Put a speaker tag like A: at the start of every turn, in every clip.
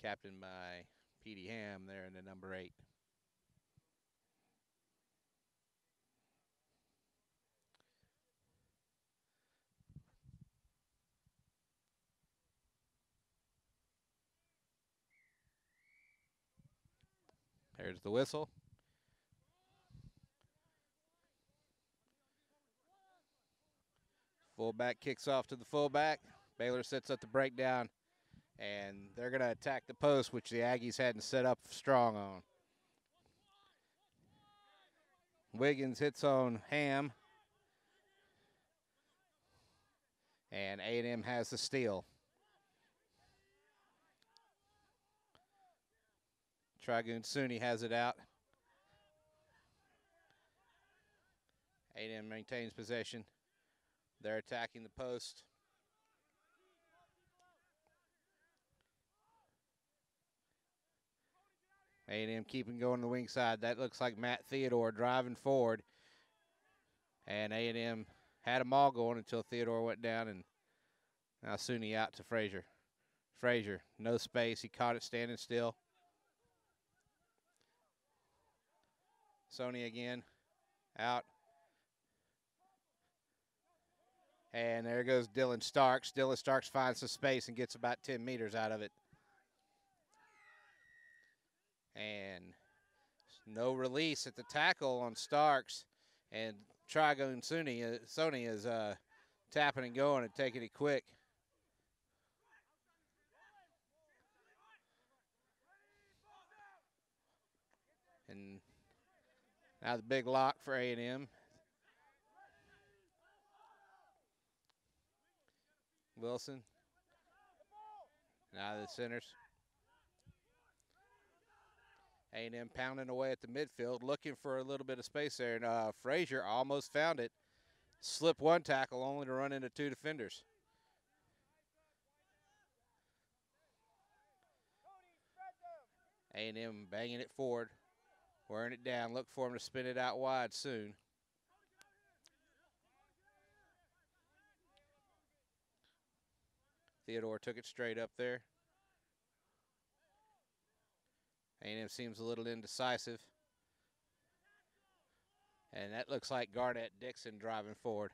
A: captained by Petey Ham there in the number 8. There's the whistle. Fullback kicks off to the fullback. Baylor sets up the breakdown, and they're going to attack the post, which the Aggies hadn't set up strong on. Wiggins hits on Ham, and A&M has the steal. Trigoon Sunni has it out. A&M maintains possession. They're attacking the post. A&M keeping going to the wing side. That looks like Matt Theodore driving forward. And A&M had them all going until Theodore went down, and now Sunni out to Frazier. Frazier, no space. He caught it standing still. Sony again, out. And there goes Dylan Starks. Dylan Starks finds some space and gets about 10 meters out of it. And no release at the tackle on Starks. And Trigoon Sony is tapping and going and taking it quick. And now the big lock for A&M. Wilson. Now the centers. A&M pounding away at the midfield, looking for a little bit of space there. And Frazier almost found it. Slipped one tackle, only to run into 2 defenders. A&M banging it forward, wearing it down. Look for him to spin it out wide soon. Theodore took it straight up there. A&M seems a little indecisive. And that looks like Garnett Dixon driving forward.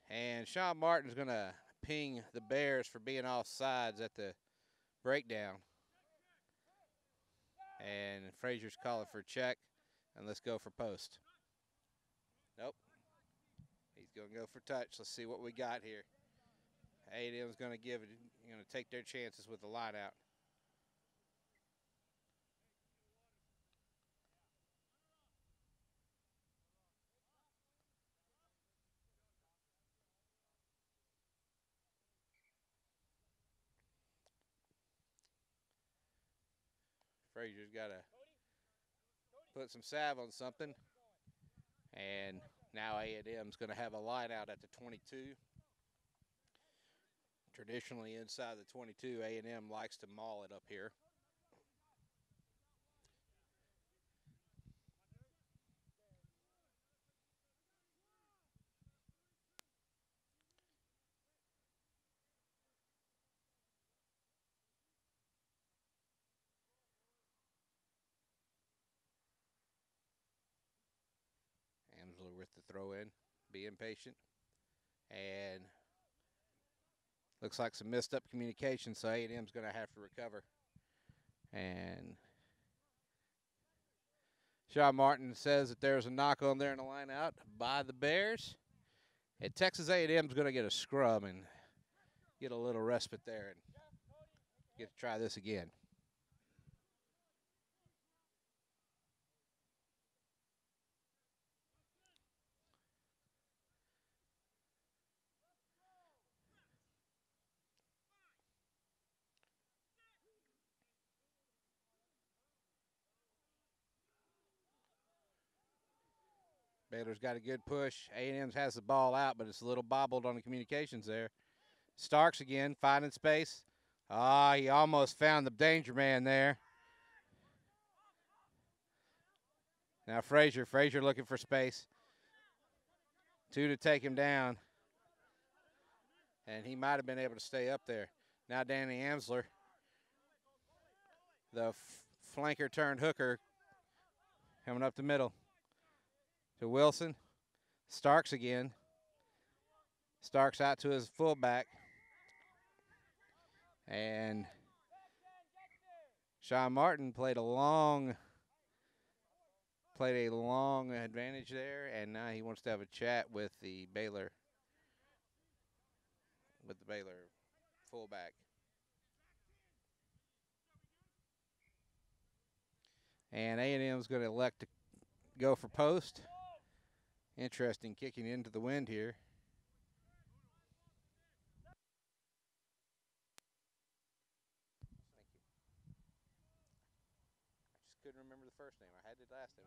A: And Sean Martin's going to ping the Bears for being off sides at the breakdown. And Frazier's calling for a check. And let's go for post. Nope. He's going to go for touch. Let's see what we got here. A&M's going to take their chances with the line out. Frazier's got to put some salve on something. And now A&M's going to have a line out at the 22. Traditionally inside the 22, A&M likes to maul it up here. Amsler with the throw in, being patient. And looks like some missed up communication, so A&M's going to have to recover. And Sean Martin says that there's a knock on there in the line out by the Bears. And Texas A&M's going to get a scrum and get a little respite there and get to try this again. Baylor's got a good push. A&M has the ball out, but it's a little bobbled on the communications there. Starks again, finding space. He almost found the danger man there. Now Frazier looking for space. 2 to take him down. And he might have been able to stay up there. Now Danny Amsler, the flanker turned hooker, coming up the middle to Wilson. Starks again. Starks out to his fullback. And Sean Martin played a long advantage there, and now he wants to have a chat with the Baylor fullback. And A&M is going to elect to go for post. Interesting kicking into the wind here. Thank you. I just couldn't remember the first name. I had it last name.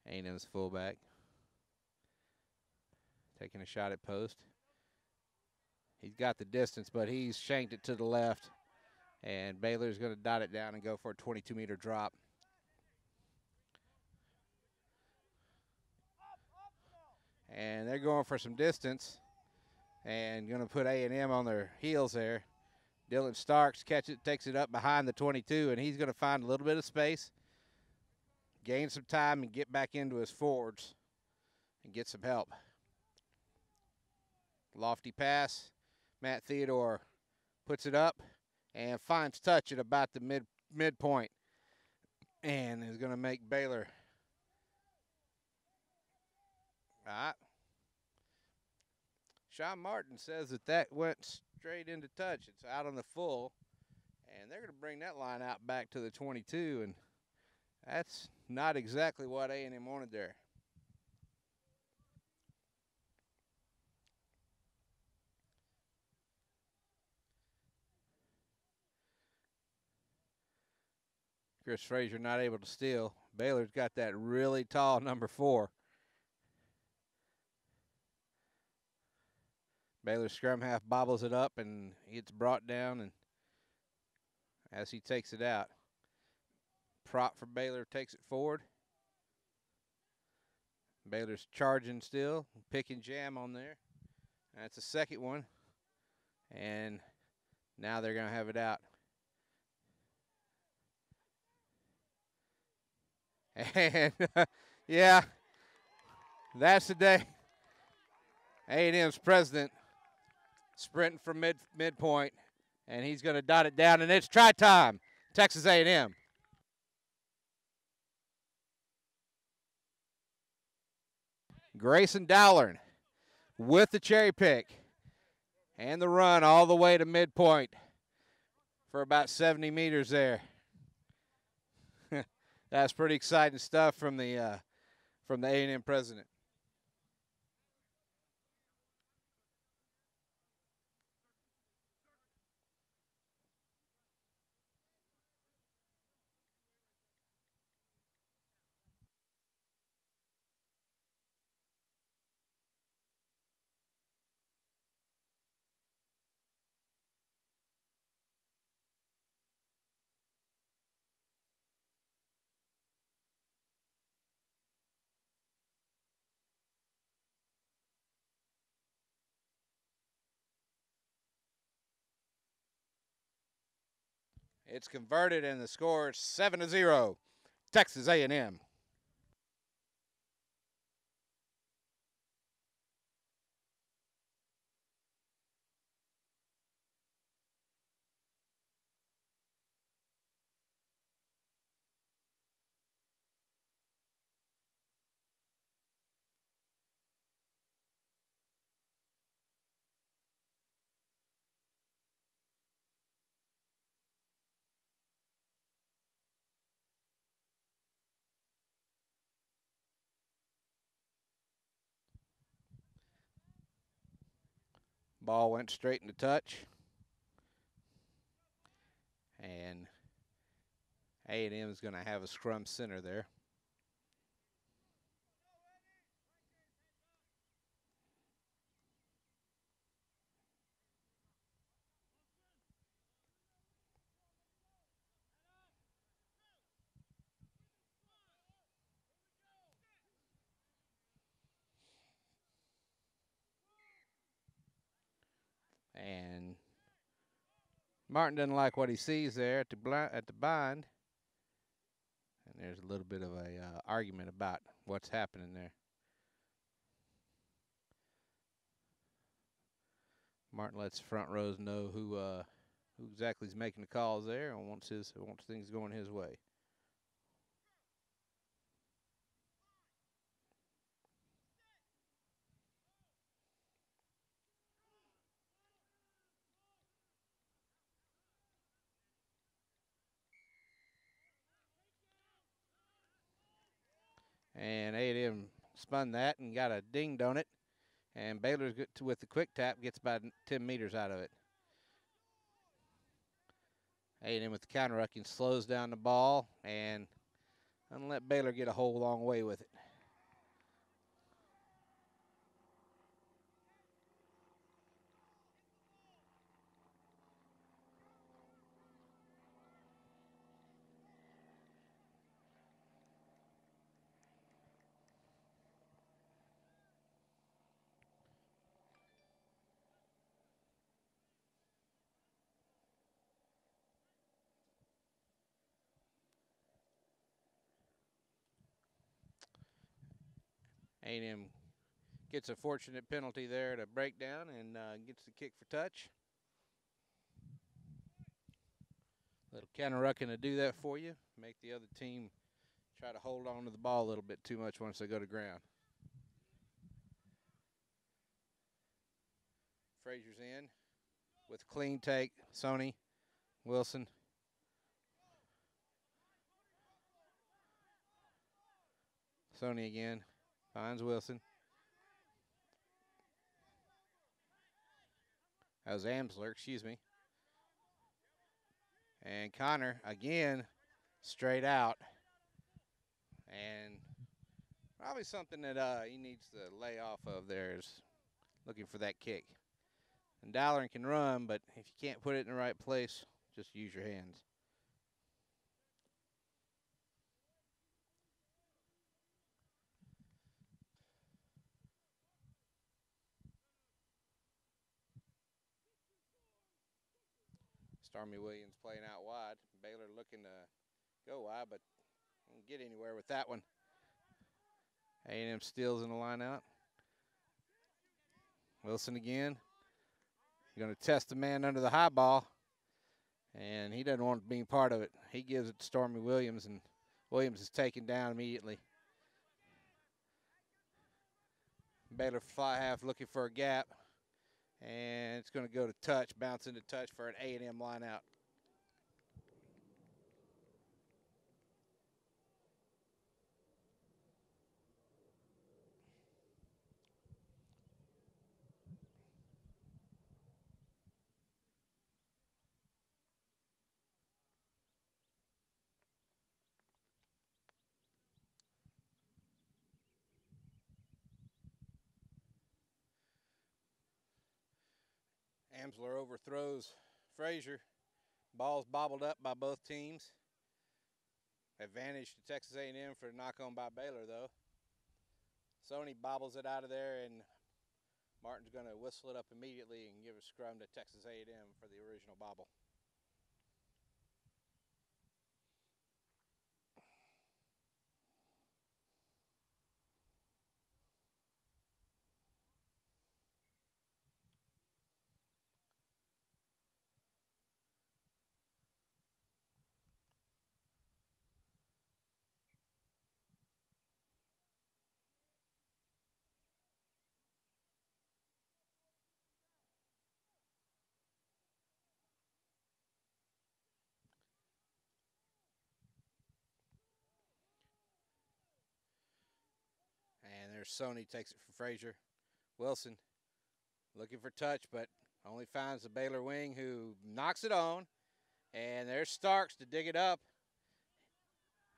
A: A&M's fullback taking a shot at post. He's got the distance, but he's shanked it to the left. And Baylor's going to dot it down and go for a 22-meter drop. And they're going for some distance and going to put A&M on their heels there. Dylan Starks takes it up behind the 22, and he's going to find a little bit of space, gain some time, and get back into his forwards and get some help. Lofty pass. Matt Theodore puts it up and finds touch at about the midpoint, and is going to make Baylor. All right. Sean Martin says that went straight into touch. It's out on the full, and they're going to bring that line out back to the 22, and that's not exactly what A&M wanted there. Chris Frazier not able to steal. Baylor's got that really tall number 4. Baylor scrum half bobbles it up, and it's brought down, and as he takes it out, prop for Baylor takes it forward. Baylor's charging still, pick and jam on there. That's the second one, and now they're going to have it out. And, yeah, that's the day. A&M's president sprinting from midpoint, and he's going to dot it down, and it's try time, Texas A&M. Grayson Dowlern with the cherry pick and the run all the way to midpoint for about 70 meters there. That's pretty exciting stuff from the A&M president. It's converted, and the score is 7-0, Texas A&M. Ball went straight into touch, and A&M is going to have a scrum center there. And Martin doesn't like what he sees there at the bind. And there's a little bit of a argument about what's happening there. Martin lets the front rows know who exactly is making the calls there and wants things going his way. And A&M spun that and got a dinged on it. And Baylor, with the quick tap, gets about 10 meters out of it. A&M with the counter-rucking slows down the ball and doesn't let Baylor get a whole long way with it. A&M gets a fortunate penalty there to break down and gets the kick for touch. Little counter-rucking to do that for you. Make the other team try to hold on to the ball a little bit too much once they go to ground. Frazier's in with clean take. Sony, Wilson. Sony again. Finds Wilson. That was Amsler, excuse me. And Connor, again, straight out. And probably something that he needs to lay off of there is looking for that kick. And Dallin can run, but if you can't put it in the right place, just use your hands. Stormy Williams playing out wide. Baylor looking to go wide, but don't get anywhere with that one. A&M steals in the line out. Wilson again. Going to test the man under the high ball, and he doesn't want to be part of it. He gives it to Stormy Williams, and Williams is taken down immediately. Baylor fly half looking for a gap, and it's going to go to touch, bounce into touch for an A&M line out. Amsler overthrows Frazier. Ball's bobbled up by both teams. Advantage to Texas A&M for a knock on by Baylor, though. Sony bobbles it out of there, and Martin's going to whistle it up immediately and give a scrum to Texas A&M for the original bobble. And there's Sony, takes it from Frazier. Wilson looking for touch, but only finds the Baylor wing, who knocks it on. And there's Starks to dig it up.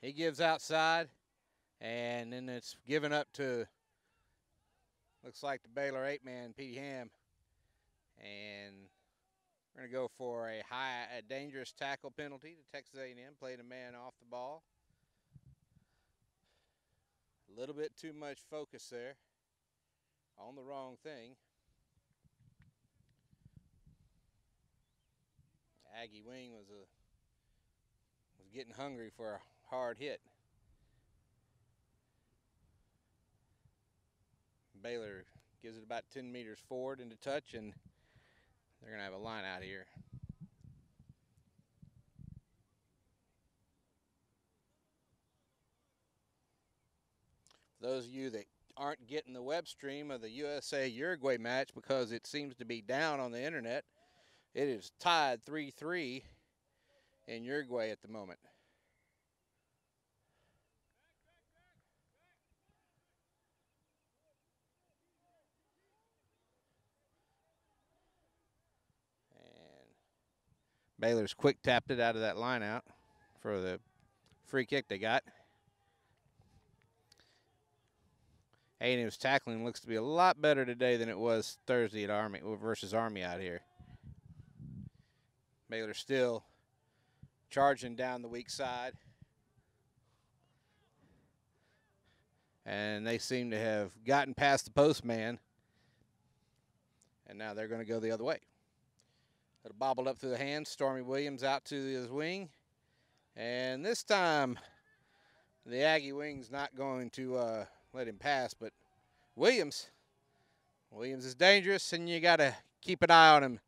A: He gives outside, and then it's given up to, looks like the Baylor 8-man, Petey Ham. And we're going to go for a dangerous tackle penalty to Texas A&M, playing a man off the ball. A little bit too much focus there on the wrong thing. Aggie wing was getting hungry for a hard hit. Baylor gives it about 10 meters forward into touch, and they're going to have a line out here. Those of you that aren't getting the web stream of the USA-Uruguay match because it seems to be down on the internet, it is tied 3-3 in Uruguay at the moment. And Baylor's quick tapped it out of that line out for the free kick they got. A&M's tackling looks to be a lot better today than it was Thursday at Army versus Army out here. Baylor still charging down the weak side. And they seem to have gotten past the postman. And now they're going to go the other way. It bobbled up through the hands. Stormy Williams out to his wing. And this time, the Aggie wing's not going to let him pass. But Williams is dangerous, and you got to keep an eye on him.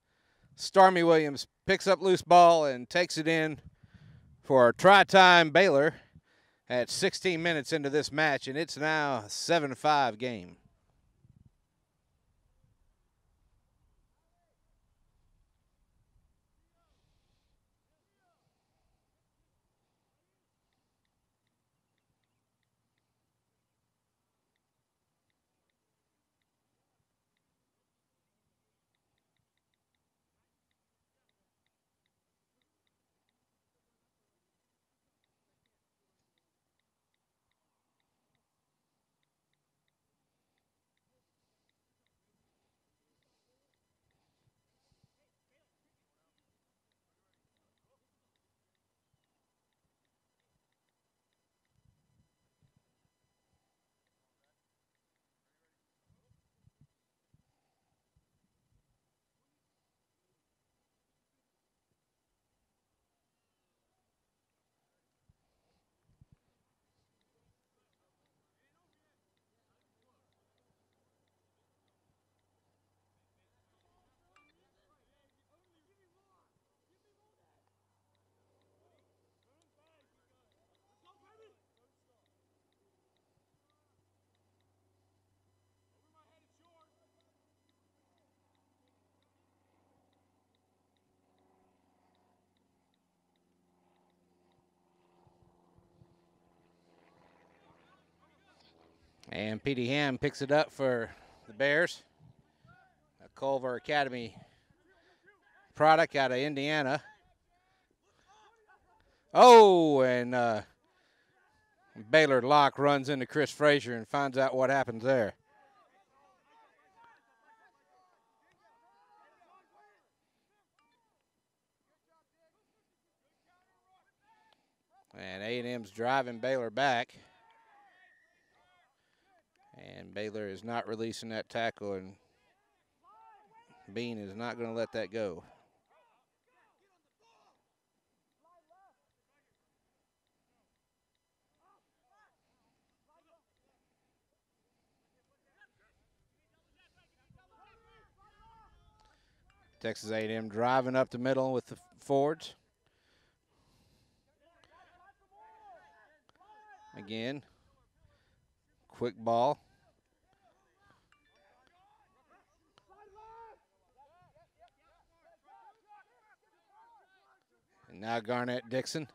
A: Stormy Williams picks up loose ball and takes it in for try-time Baylor at 16 minutes into this match, and it's now a 7-5 game. And Petey Ham picks it up for the Bears. A Culver Academy product out of Indiana. Oh, and Baylor Locke runs into Chris Frazier and finds out what happens there. And A&M's driving Baylor back. And Baylor is not releasing that tackle, and Bean is not going to let that go. Texas A&M driving up the middle with the forwards. Again, quick ball. And now Garnett Dixon.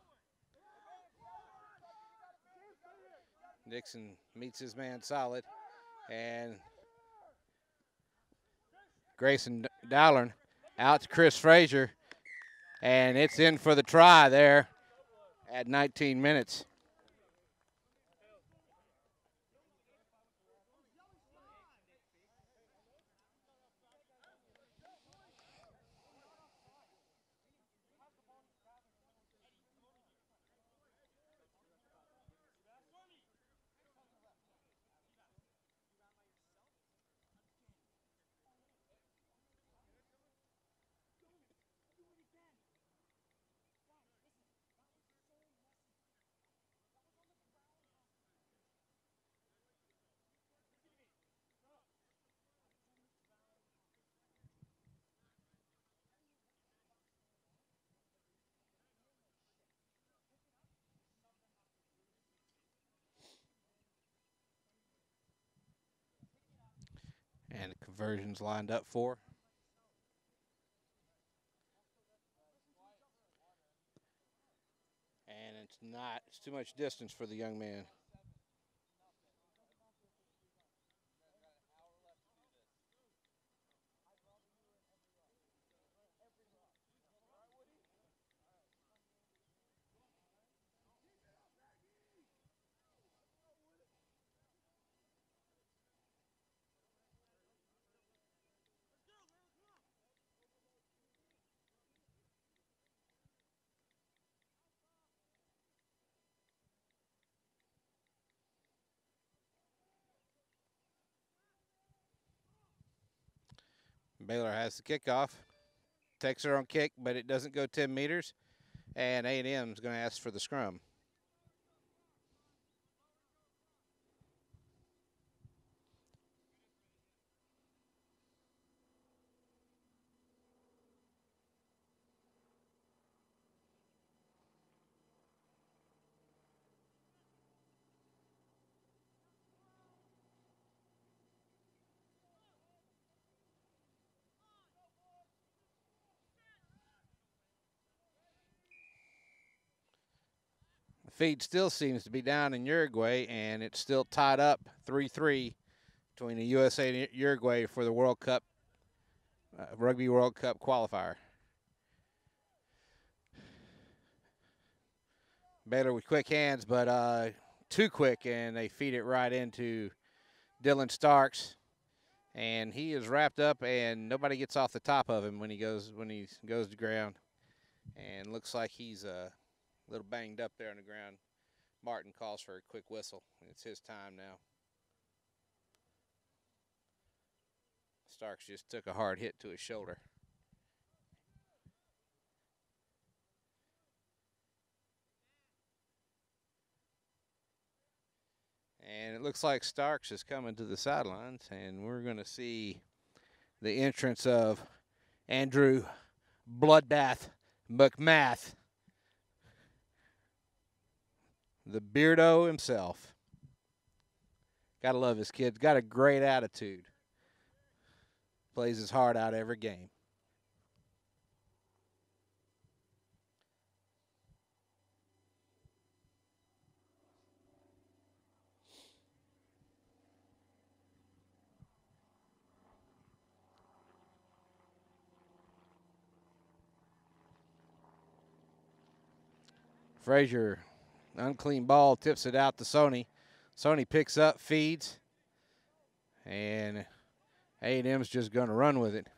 A: Dixon meets his man solid. And Grayson Dowlern out to Chris Frazier. And it's in for the try there at 19 minutes. Versions lined up for. And it's too much distance for the young man. Baylor has the kickoff. Takes her on kick, but it doesn't go 10 meters. And A&M is going to ask for the scrum. The feed still seems to be down in Uruguay, and it's still tied up 3-3 between the USA and Uruguay for the World Cup, Rugby World Cup qualifier. Baylor with quick hands, but too quick, and they feed it right into Dylan Starks, and he is wrapped up, and nobody gets off the top of him when he goes to ground, and looks like he's a little banged up there on the ground. Martin calls for a quick whistle. It's his time now. Starks just took a hard hit to his shoulder. And it looks like Starks is coming to the sidelines, and we're going to see the entrance of Andrew Bloodbath McMath, the Beardo himself. Gotta love his kid. Got a great attitude. Plays his heart out every game. Frazier, unclean ball, tips it out to Sony. Sony picks up, feeds, and A&M's just going to run with it.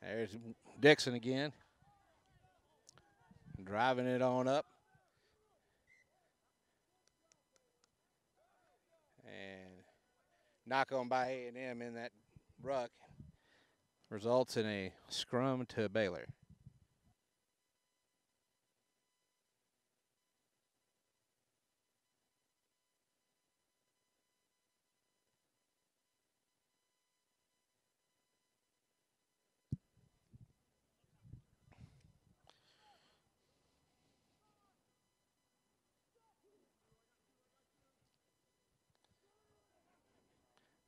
A: There's Dixon again, driving it on up. And knock on by A&M in that ruck results in a scrum to Baylor.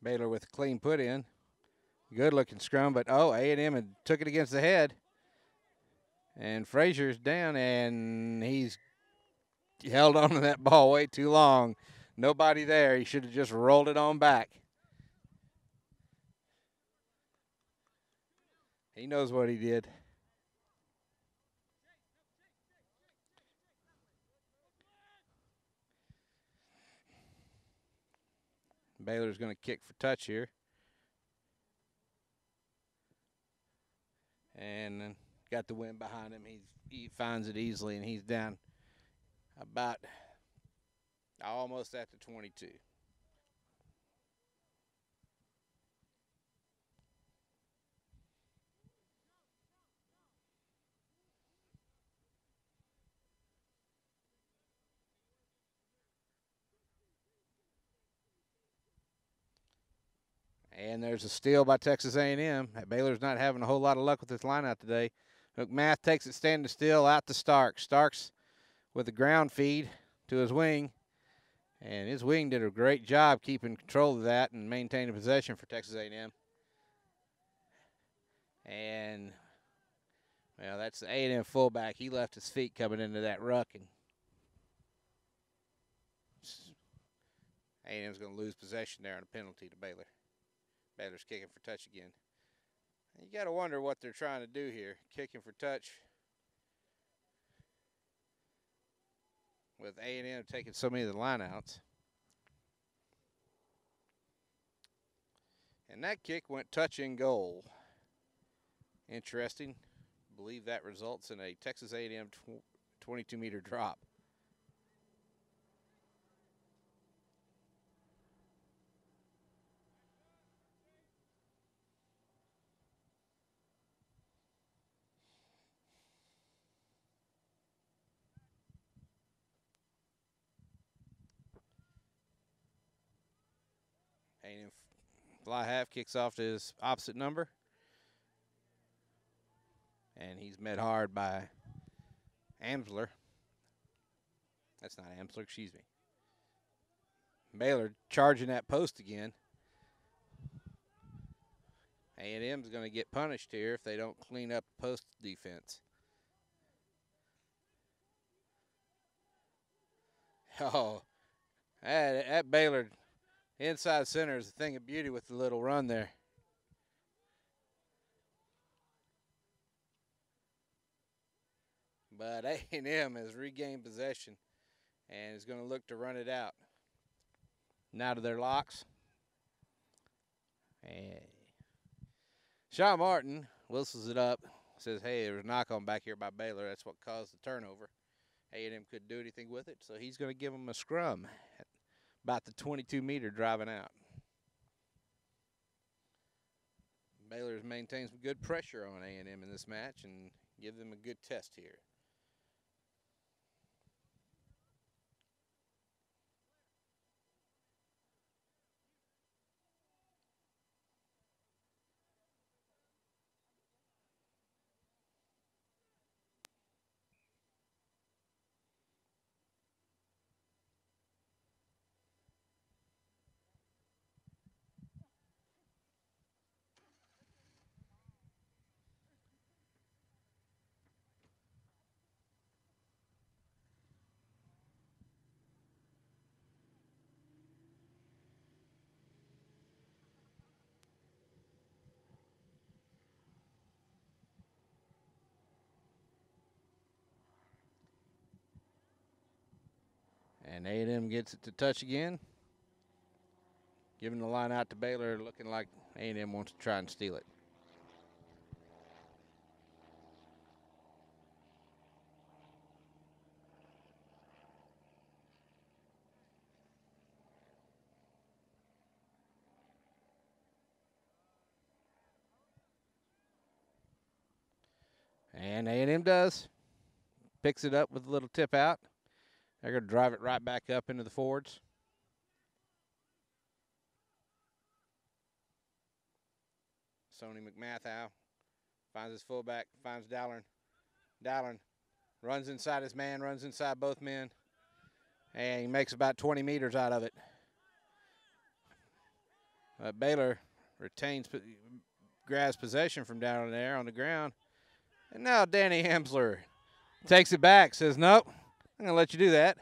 A: Baylor with a clean put in. Good looking scrum, but A&M had took it against the head. And Frazier's down, and he's held on to that ball way too long. Nobody there. He should have just rolled it on back. He knows what he did. Baylor's going to kick for touch here. And got the wind behind him. He finds it easily, and he's down about almost at the 22. And there's a steal by Texas A&M. Baylor's not having a whole lot of luck with this lineout today. McMath takes it standing still out to Starks. Starks with a ground feed to his wing. And his wing did a great job keeping control of that and maintaining possession for Texas A&M. And, well, that's the A&M fullback. He left his feet coming into that ruck. And A&M's going to lose possession there on a penalty to Baylor. Baylor's kicking for touch again. You got to wonder what they're trying to do here. Kicking for touch with A&M taking so many of the lineouts. And that kick went touch and goal. Interesting. I believe that results in a Texas A&M 22-meter drop. A&M fly half kicks off to his opposite number. And he's met hard by Amsler. That's not Amsler, excuse me. Baylor charging that post again. A&M's going to get punished here if they don't clean up post defense. Oh, that Baylor inside center is a thing of beauty with the little run there. But A&M has regained possession and is going to look to run it out. Now to their locks. And Sean Martin whistles it up, says, hey, there was a knock on back here by Baylor. That's what caused the turnover. A&M couldn't do anything with it, so he's going to give them a scrum at about the 22-meter driving out. Baylor has maintained some good pressure on A&M in this match and give them a good test here. And A&M gets it to touch again. Giving the line out to Baylor, looking like A&M wants to try and steal it. And A&M does. Picks it up with a little tip out. They're going to drive it right back up into the forwards. Sony McMath finds his fullback, finds Dallin. Dallin runs inside his man, runs inside both men, and he makes about 20 meters out of it. Baylor grabs possession from down there on the ground. And now Danny Amsler takes it back, says, nope, I'm going to let you do that.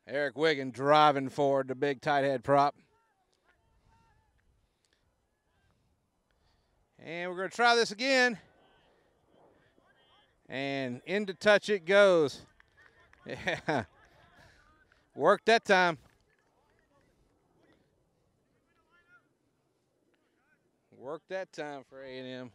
A: Eric Wiggin driving forward, the big tight head prop. And we're going to try this again. And into touch it goes. Yeah. Worked that time. Worked that time for A&M.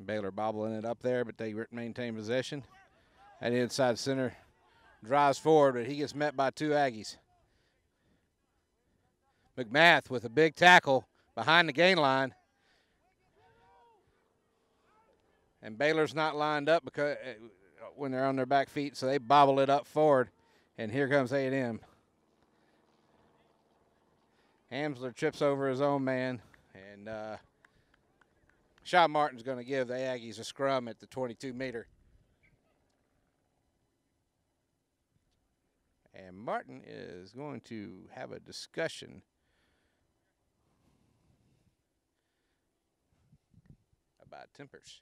A: Baylor bobbling it up there, but they maintain possession. That inside center drives forward, but he gets met by two Aggies. McMath with a big tackle behind the gain line. And Baylor's not lined up because when they're on their back feet, so they bobble it up forward. And here comes A&M. Hamsler trips over his own man, and Sean Martin's going to give the Aggies a scrum at the 22-meter. And Martin is going to have a discussion about tempers.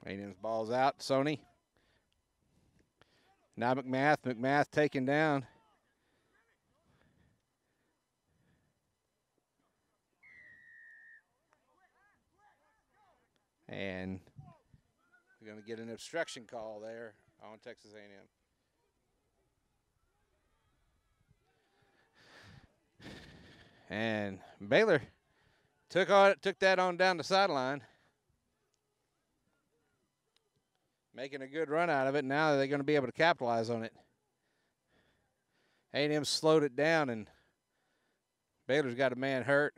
A: A&M's ball's out. Sony. Now McMath. McMath taken down. And we're going to get an obstruction call there on Texas A&M. And Baylor took that on down the sideline, making a good run out of it. Now they're going to be able to capitalize on it. A&M slowed it down, and Baylor's got a man hurt.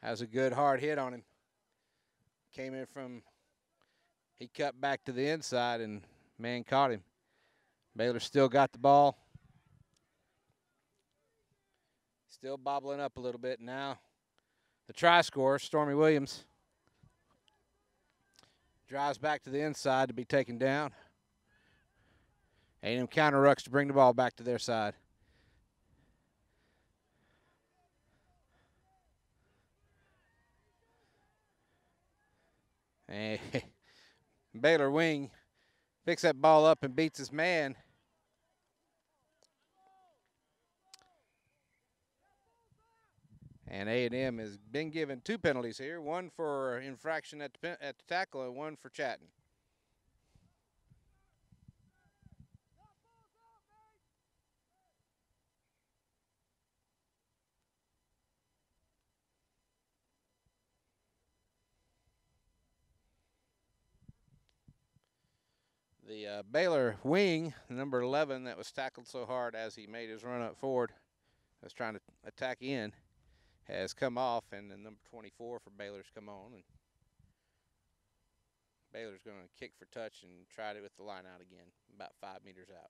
A: Has a good hard hit on him. Came in from, he cut back to the inside, and man caught him. Baylor still got the ball. Still bobbling up a little bit now. The try scorer, Stormy Williams, drives back to the inside to be taken down. A&M counter rucks to bring the ball back to their side. And Baylor wing picks that ball up and beats his man. And A&M has been given 2 penalties here, one for infraction at the tackle and one for chatting. The Baylor wing, number 11, that was tackled so hard as he made his run up forward, was trying to attack in, has come off, and the number 24 for Baylor's come on. And Baylor's going to kick for touch and try it with the line out again, about 5 meters out.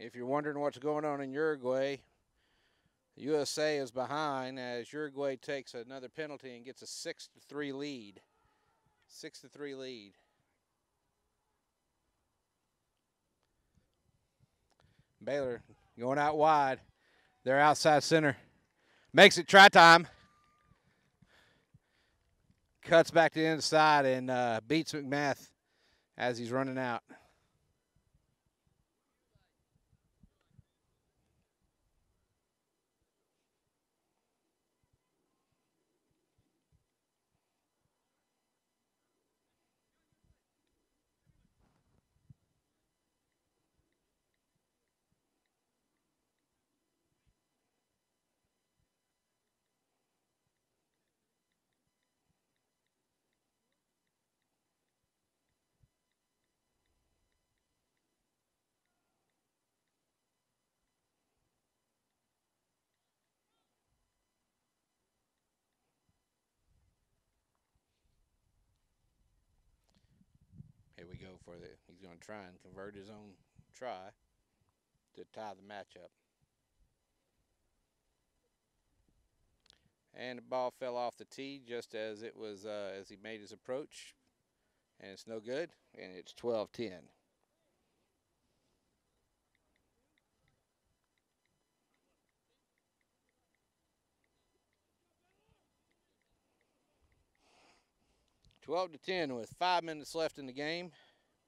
A: If you're wondering what's going on in Uruguay, USA is behind as Uruguay takes another penalty and gets a 6-3 lead. 6-3 lead. Baylor going out wide. They're outside center. Makes it try time. Cuts back to the inside and beats McMath as he's running out. Here we go for he's going to try and convert his own try to tie the matchup. And the ball fell off the tee just as it was as he made his approach, and it's no good, and it's 12-10. (12-10) with 5 minutes left in the game,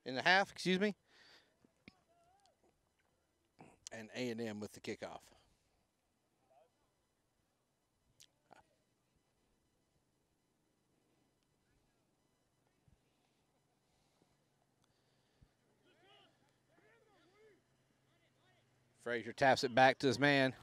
A: in the half, excuse me. And A&M with the kickoff. Frazier taps it back to his man.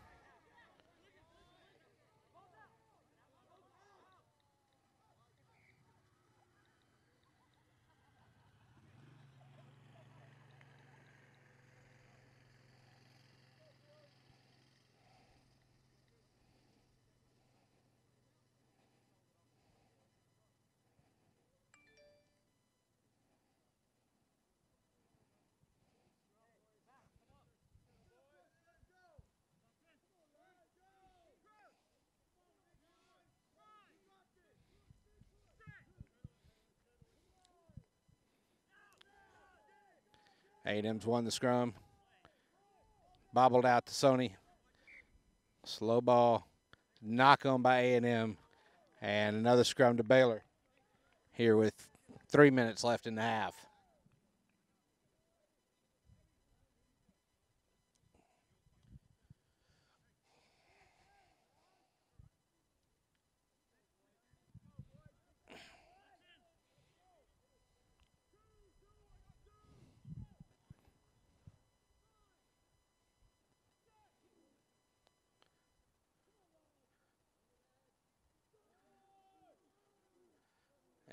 A: A&M's won the scrum. Bobbled out to Sony. Slow ball. Knock on by A&M. And another scrum to Baylor. Here with 3 minutes left in the half.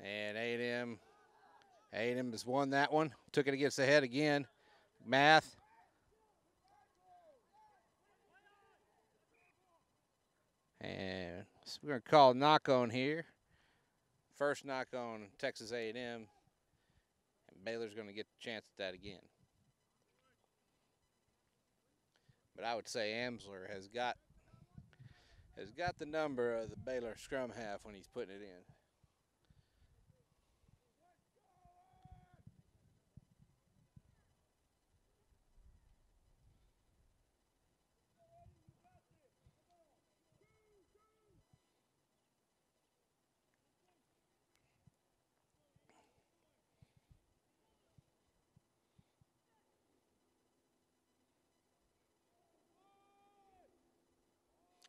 A: And A&M has won that one. Took it against the head again. Math. And so we're going to call a knock on here. First knock on Texas A&M. And Baylor's going to get the chance at that again. But I would say Amsler has got the number of the Baylor scrum half when he's putting it in.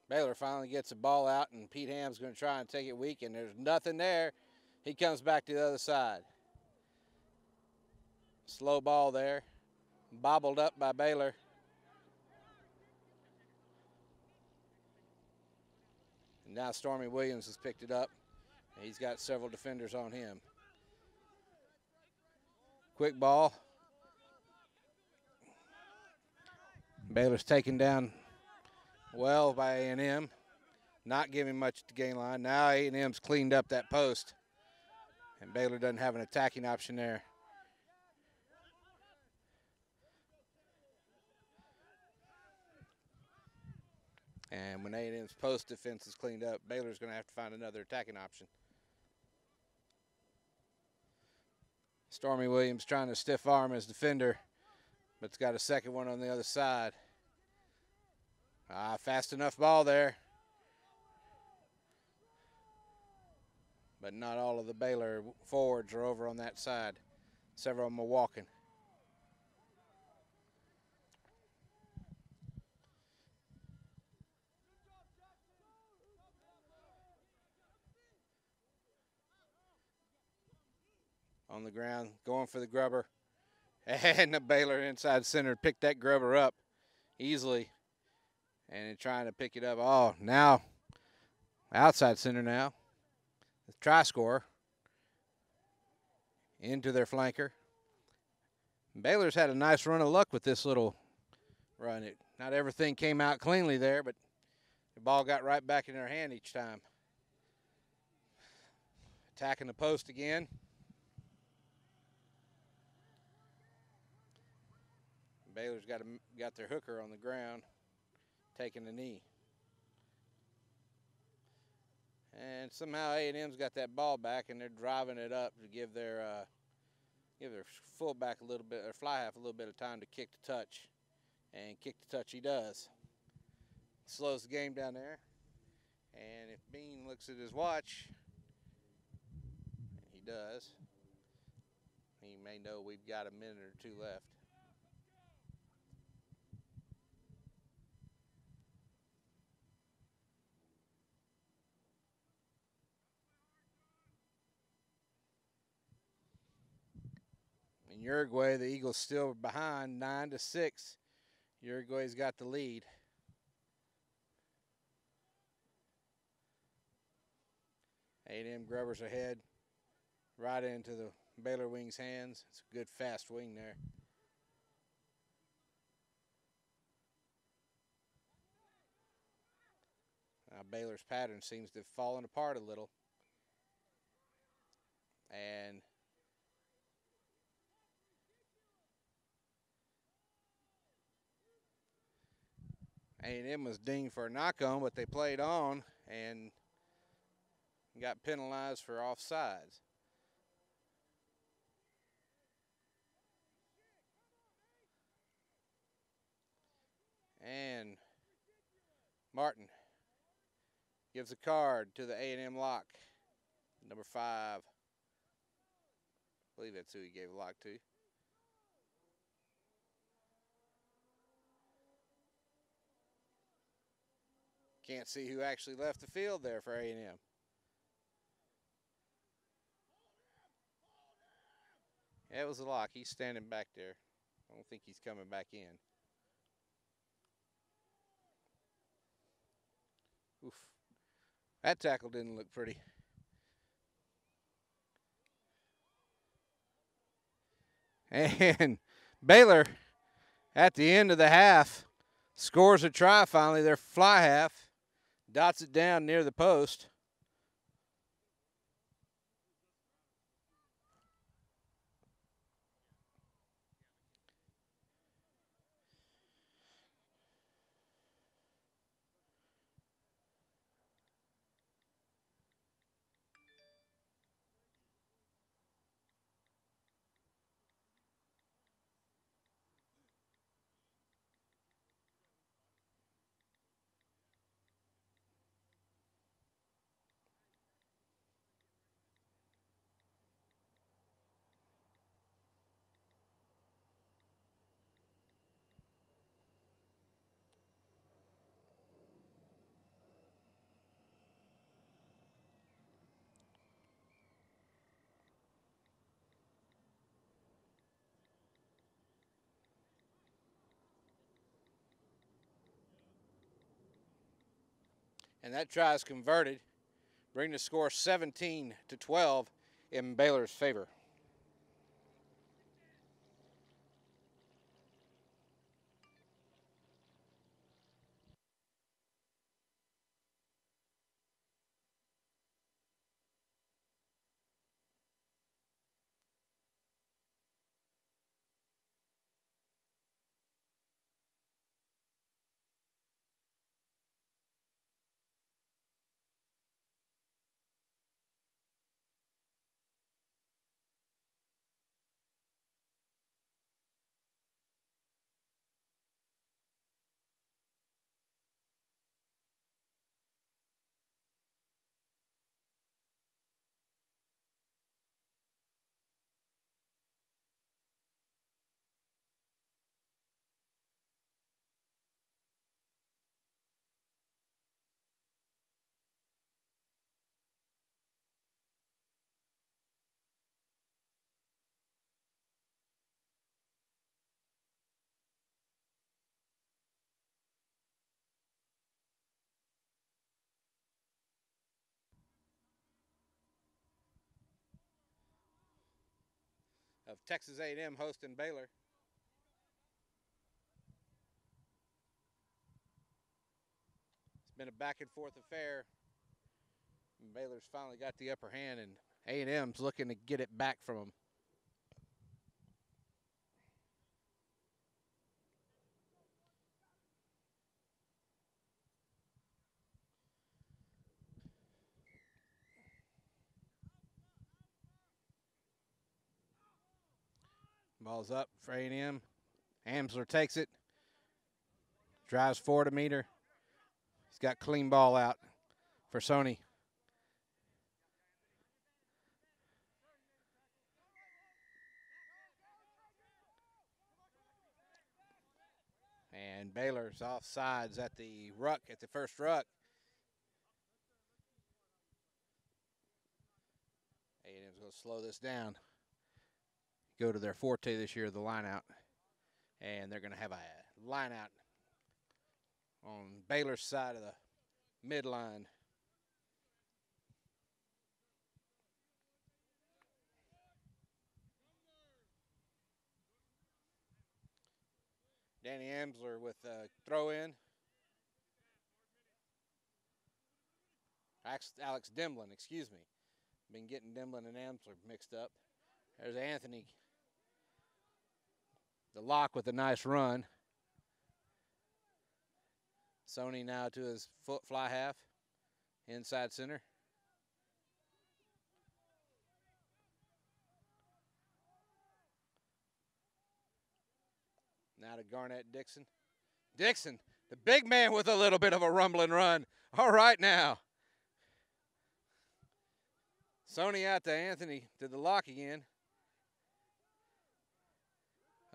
A: Baylor finally gets the ball out, and Pete Ham's going to try and take it weak, and there's nothing there. He comes back to the other side. Slow ball there. Bobbled up by Baylor. And now Stormy Williams has picked it up. And he's got several defenders on him. Quick ball. Baylor's taken down well by A&M. Not giving much at the gain line. Now A&M's cleaned up that post. And Baylor doesn't have an attacking option there. And when A&M's post defense is cleaned up, Baylor's going to have to find another attacking option. Stormy Williams trying to stiff arm his defender, but it's got a second one on the other side. Fast enough ball there. But not all of the Baylor forwards are over on that side. Several of them are walking. On the ground, going for the grubber. And the Baylor inside center picked that grubber up easily. And trying to pick it up. Oh, now outside center now. The try scorer into their flanker. Baylor's had a nice run of luck with this little run. Not everything came out cleanly there, but the ball got right back in their hand each time. Attacking the post again. Baylor's got their hooker on the ground, taking the knee. And somehow A&M's got that ball back, and they're driving it up to give their fullback a little bit, or fly half a little bit of time to kick the touch. And kick the touch he does. Slows the game down there. And if Bean looks at his watch, he does, he may know we've got a minute or two left. And Uruguay, the Eagles still behind 9-6. Uruguay's got the lead. A&M Grubbers ahead, right into the Baylor wing's hands. It's a good fast wing there. Baylor's pattern seems to have fallen apart a little. And A&M was dinged for a knock-on, but they played on and got penalized for offsides. And Martin gives a card to the A&M lock, number 5. I believe that's who he gave a lock to. Can't see who actually left the field there for A&M. Yeah, it was a lock. He's standing back there. I don't think he's coming back in. Oof. That tackle didn't look pretty. And Baylor, at the end of the half, scores a try finally. Their fly half dots it down near the post. And that try is converted, bringing the score 17-12 in Baylor's favor. Of Texas A&M hosting Baylor. It's been a back and forth affair. And Baylor's finally got the upper hand, and A&M's looking to get it back from them. Ball's up for A&M. Amsler takes it. Drives forward a meter. He's got clean ball out for Sony. And Baylor's off sides at the ruck, at the first ruck. A&M's going to slow this down. go to their forte this year, the line out. And they're going to have a line out on Baylor's side of the midline. Danny Amsler with a throw in. Alex Dimlin, excuse me. Been getting Dimlin and Amsler mixed up. There's Anthony. The lock with a nice run. Sony now to his foot fly half. Inside center. Now to Garnett Dixon. Dixon, the big man with a little bit of a rumbling run. All right now. Sony out to Anthony to the lock again.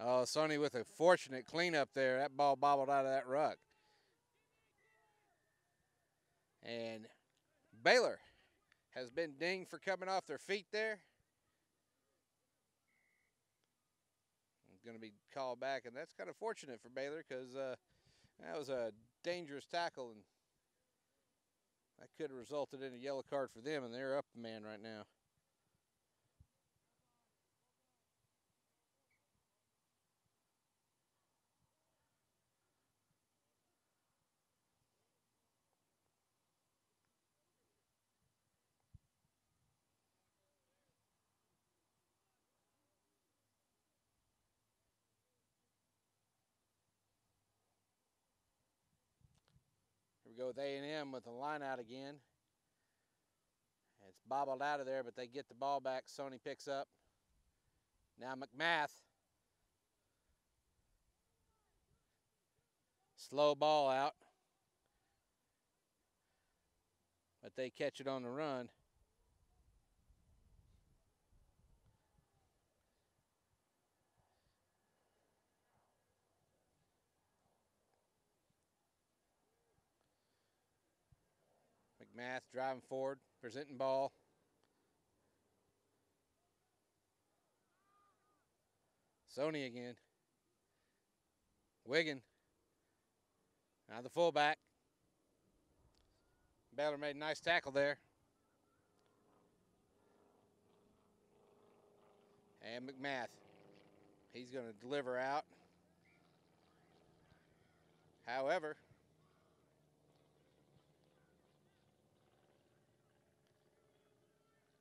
A: Oh, Sony with a fortunate cleanup there. That ball bobbled out of that ruck. And Baylor has been dinged for coming off their feet there. Going to be called back, and that's kind of fortunate for Baylor because that was a dangerous tackle, and that could have resulted in a yellow card for them, and they're up a man right now. Here we go with A&M with the line out again. It's bobbled out of there, but they get the ball back. Sony picks up. Now McMath. Slow ball out. But they catch it on the run. McMath driving forward, presenting ball. Sony again. Wiggin. Now the fullback. Baylor made a nice tackle there. And McMath. He's going to deliver out. However,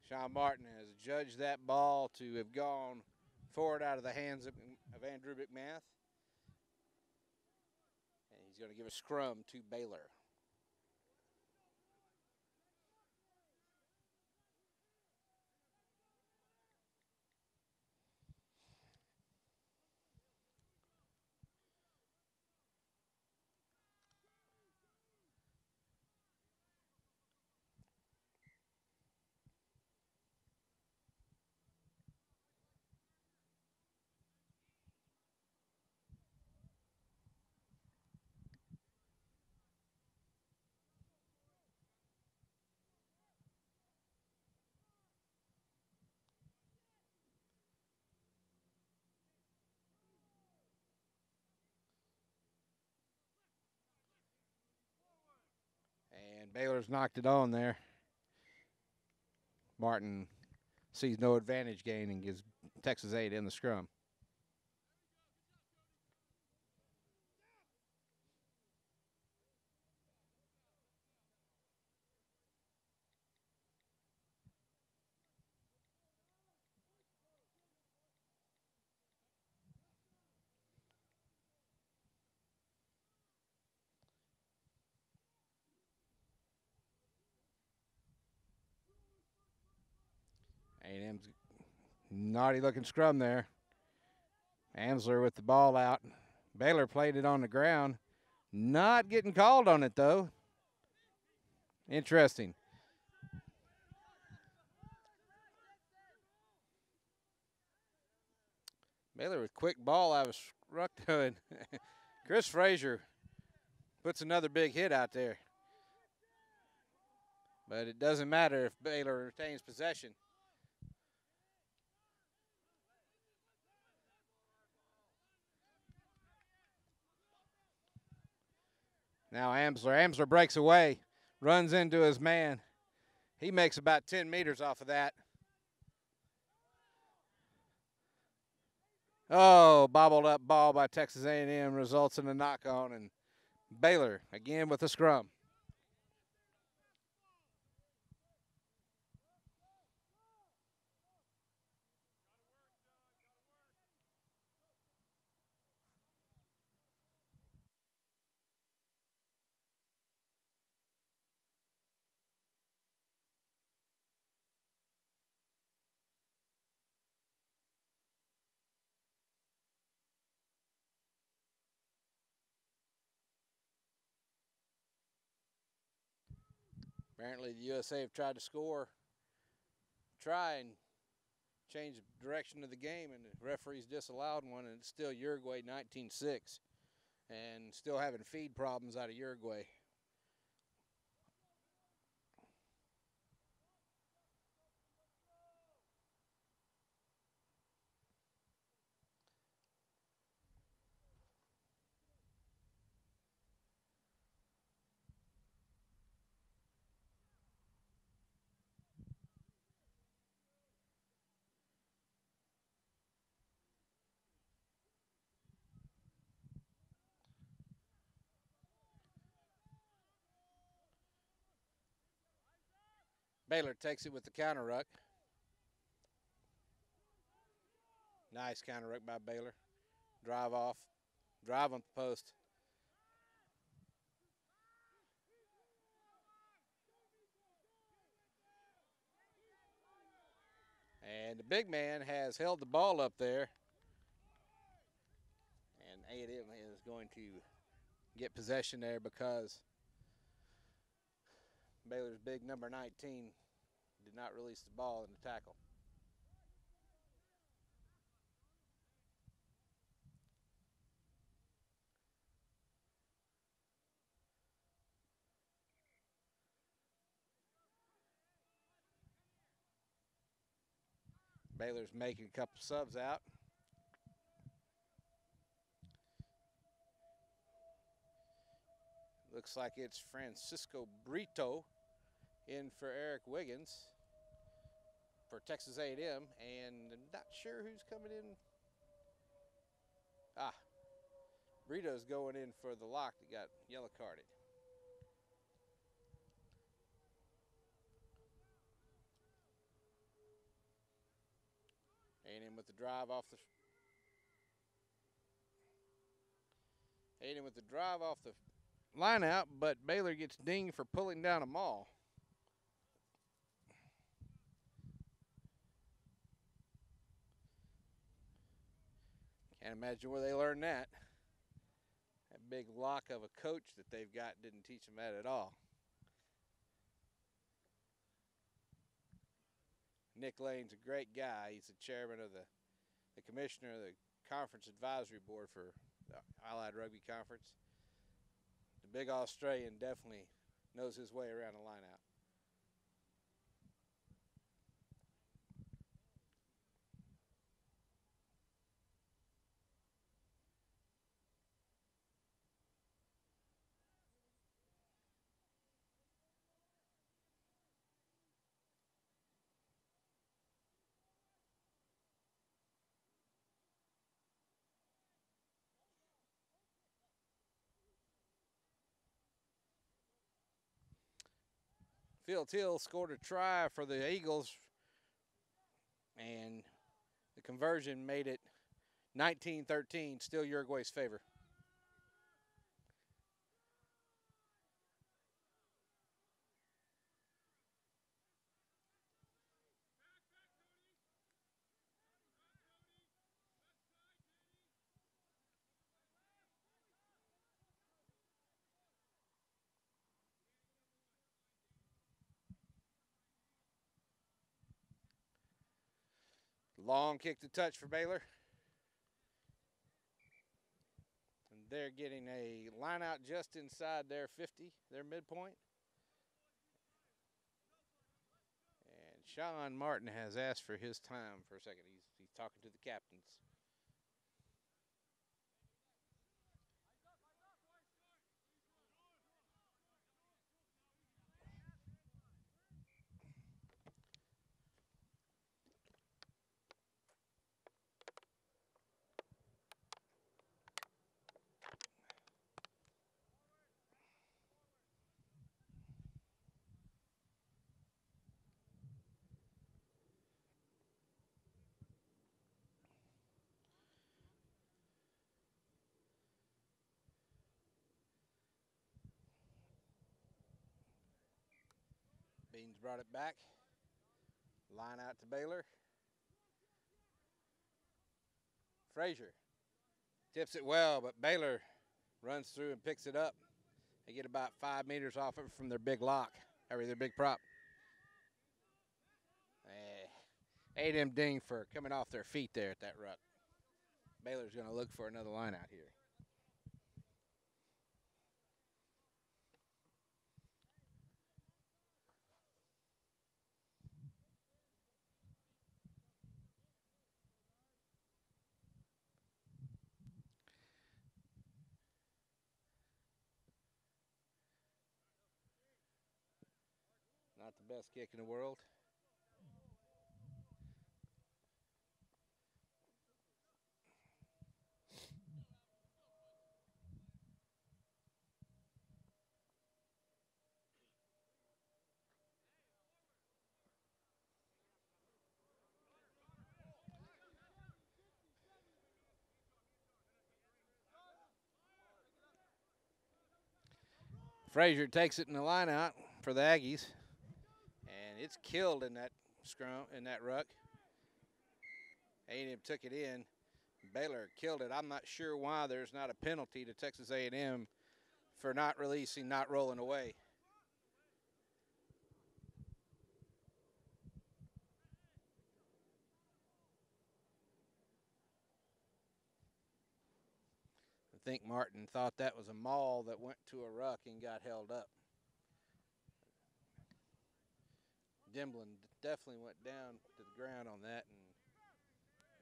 A: Sean Martin has judged that ball to have gone forward out of the hands of Andrew McMath. And he's going to give a scrum to Baylor. And Baylor's knocked it on there. Martin sees no advantage gain and gives Texas A&M the scrum. A&M's naughty looking scrum there. Amsler with the ball out. Baylor played it on the ground. Not getting called on it, though. Interesting. Baylor with quick ball. I was struck doing. Chris Frazier puts another big hit out there. But it doesn't matter if Baylor retains possession. Now Amsler breaks away, runs into his man. He makes about 10 meters off of that. Oh, bobbled up ball by Texas A&M results in a knock on, and Baylor again with a scrum. Apparently, the USA have tried to try and change the direction of the game, and the referees disallowed one, and it's still Uruguay 19-6, and still having feed problems out of Uruguay. Baylor takes it with the counter ruck. Nice counter ruck by Baylor. Drive off. Drive on the post. And the big man has held the ball up there. And A&M is going to get possession there because Baylor's big number 19 did not release the ball in the tackle. Baylor's making a couple subs out. Looks like it's Francisco Brito in for Eric Wiggins for Texas A&M, and I'm not sure who's coming in. Brito's going in for the lock that got yellow carded. A&M with the drive off the line out, but Baylor gets dinged for pulling down a maul. Can't imagine where they learned that. That big lock of a coach that they've got didn't teach them that at all. Nick Lane's a great guy. He's the chairman of the commissioner of the conference advisory board for the Allied Rugby Conference. The big Australian definitely knows his way around the lineout. Phil Till scored a try for the Eagles, and the conversion made it 19-13, still Uruguay's favor. Long kick to touch for Baylor. And they're getting a line out just inside their 50, their midpoint. And Sean Martin has asked for his time for a second. He's talking to the captains. Beans brought it back. Line out to Baylor. Frazier tips it well, but Baylor runs through and picks it up. They get about 5 meters off it from their big lock, or their big prop. A&M ding for coming off their feet there at that ruck. Baylor's going to look for another line out here. Not the best kick in the world. Frazier takes it in the line out for the Aggies, and it's killed in that scrum, in that ruck. A&M took it in. Baylor killed it. I'm not sure why there's not a penalty to Texas A&M for not releasing, not rolling away. I think Martin thought that was a maul that went to a ruck and got held up. Dimblin definitely went down to the ground on that, and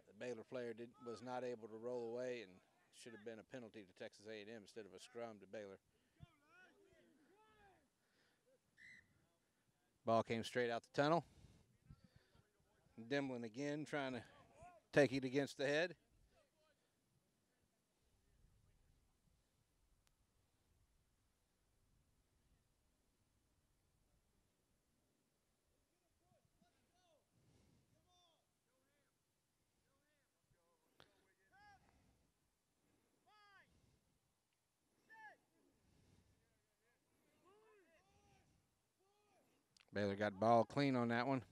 A: the Baylor player was not able to roll away, and should have been a penalty to Texas A&M instead of a scrum to Baylor. Ball came straight out the tunnel. Dimblin again trying to take it against the head. Baylor got ball clean on that one.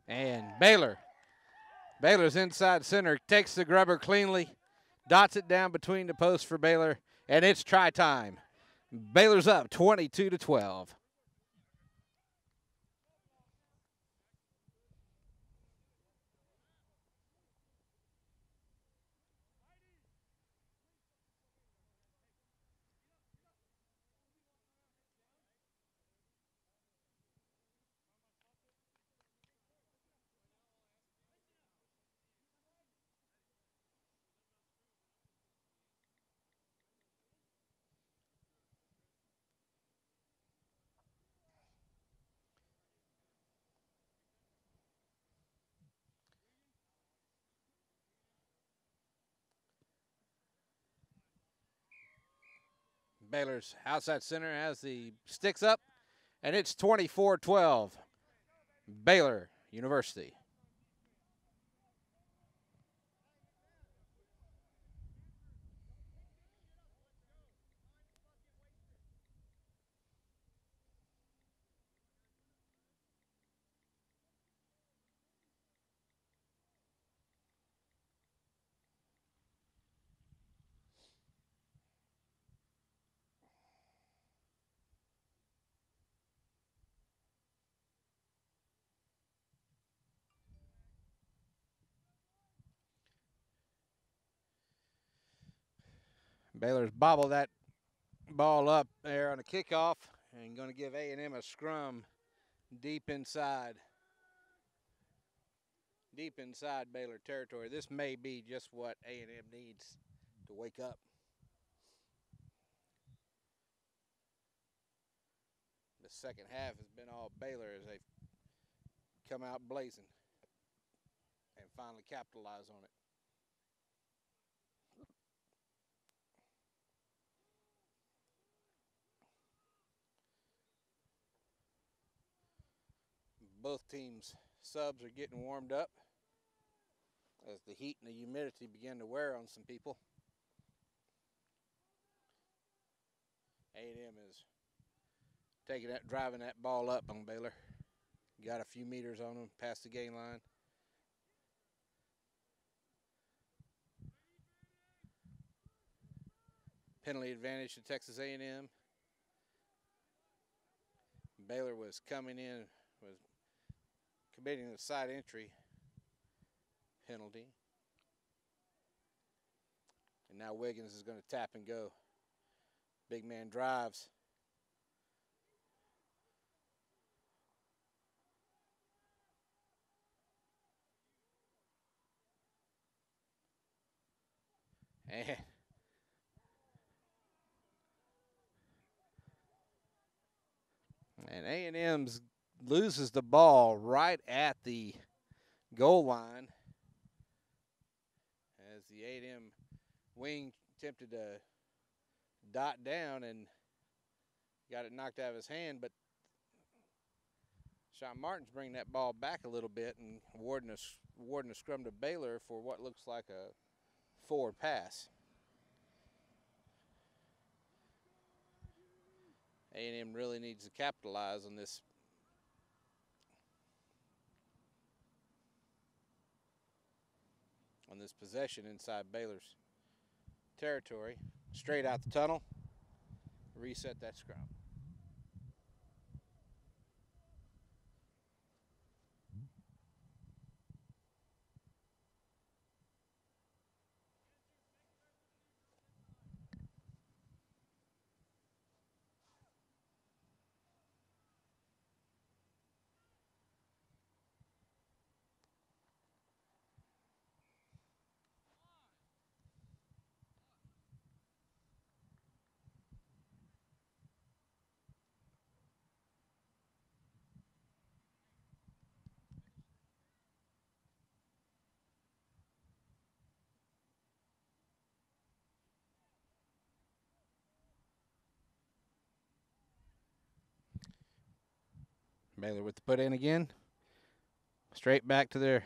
A: And Baylor's inside center, takes the grubber cleanly, dots it down between the posts for Baylor, and it's try time. Baylor's up 22-12. Baylor's outside center has the sticks up, and it's 24-12. Baylor University. Baylor's bobbled that ball up there on a kickoff and going to give A&M a scrum deep inside Baylor territory. This may be just what A&M needs to wake up. The second half has been all Baylor as they've come out blazing and finally capitalize on it. Both teams' subs are getting warmed up as the heat and the humidity begin to wear on some people. A&M is driving that ball up on Baylor. Got a few meters on them past the gain line. Penalty advantage to Texas A&M. Baylor was coming in, was committing a side entry penalty. And now Wiggins is going to tap and go. Big man drives. And A&M's loses the ball right at the goal line as the A&M wing attempted to dot down and got it knocked out of his hand, but Sean Martin's bringing that ball back a little bit and awarding a scrum to Baylor for what looks like a forward pass. A&M really needs to capitalize on this. On this possession inside Baylor's territory. Straight out the tunnel. Reset that scrum. Baylor with the put in again. Straight back to their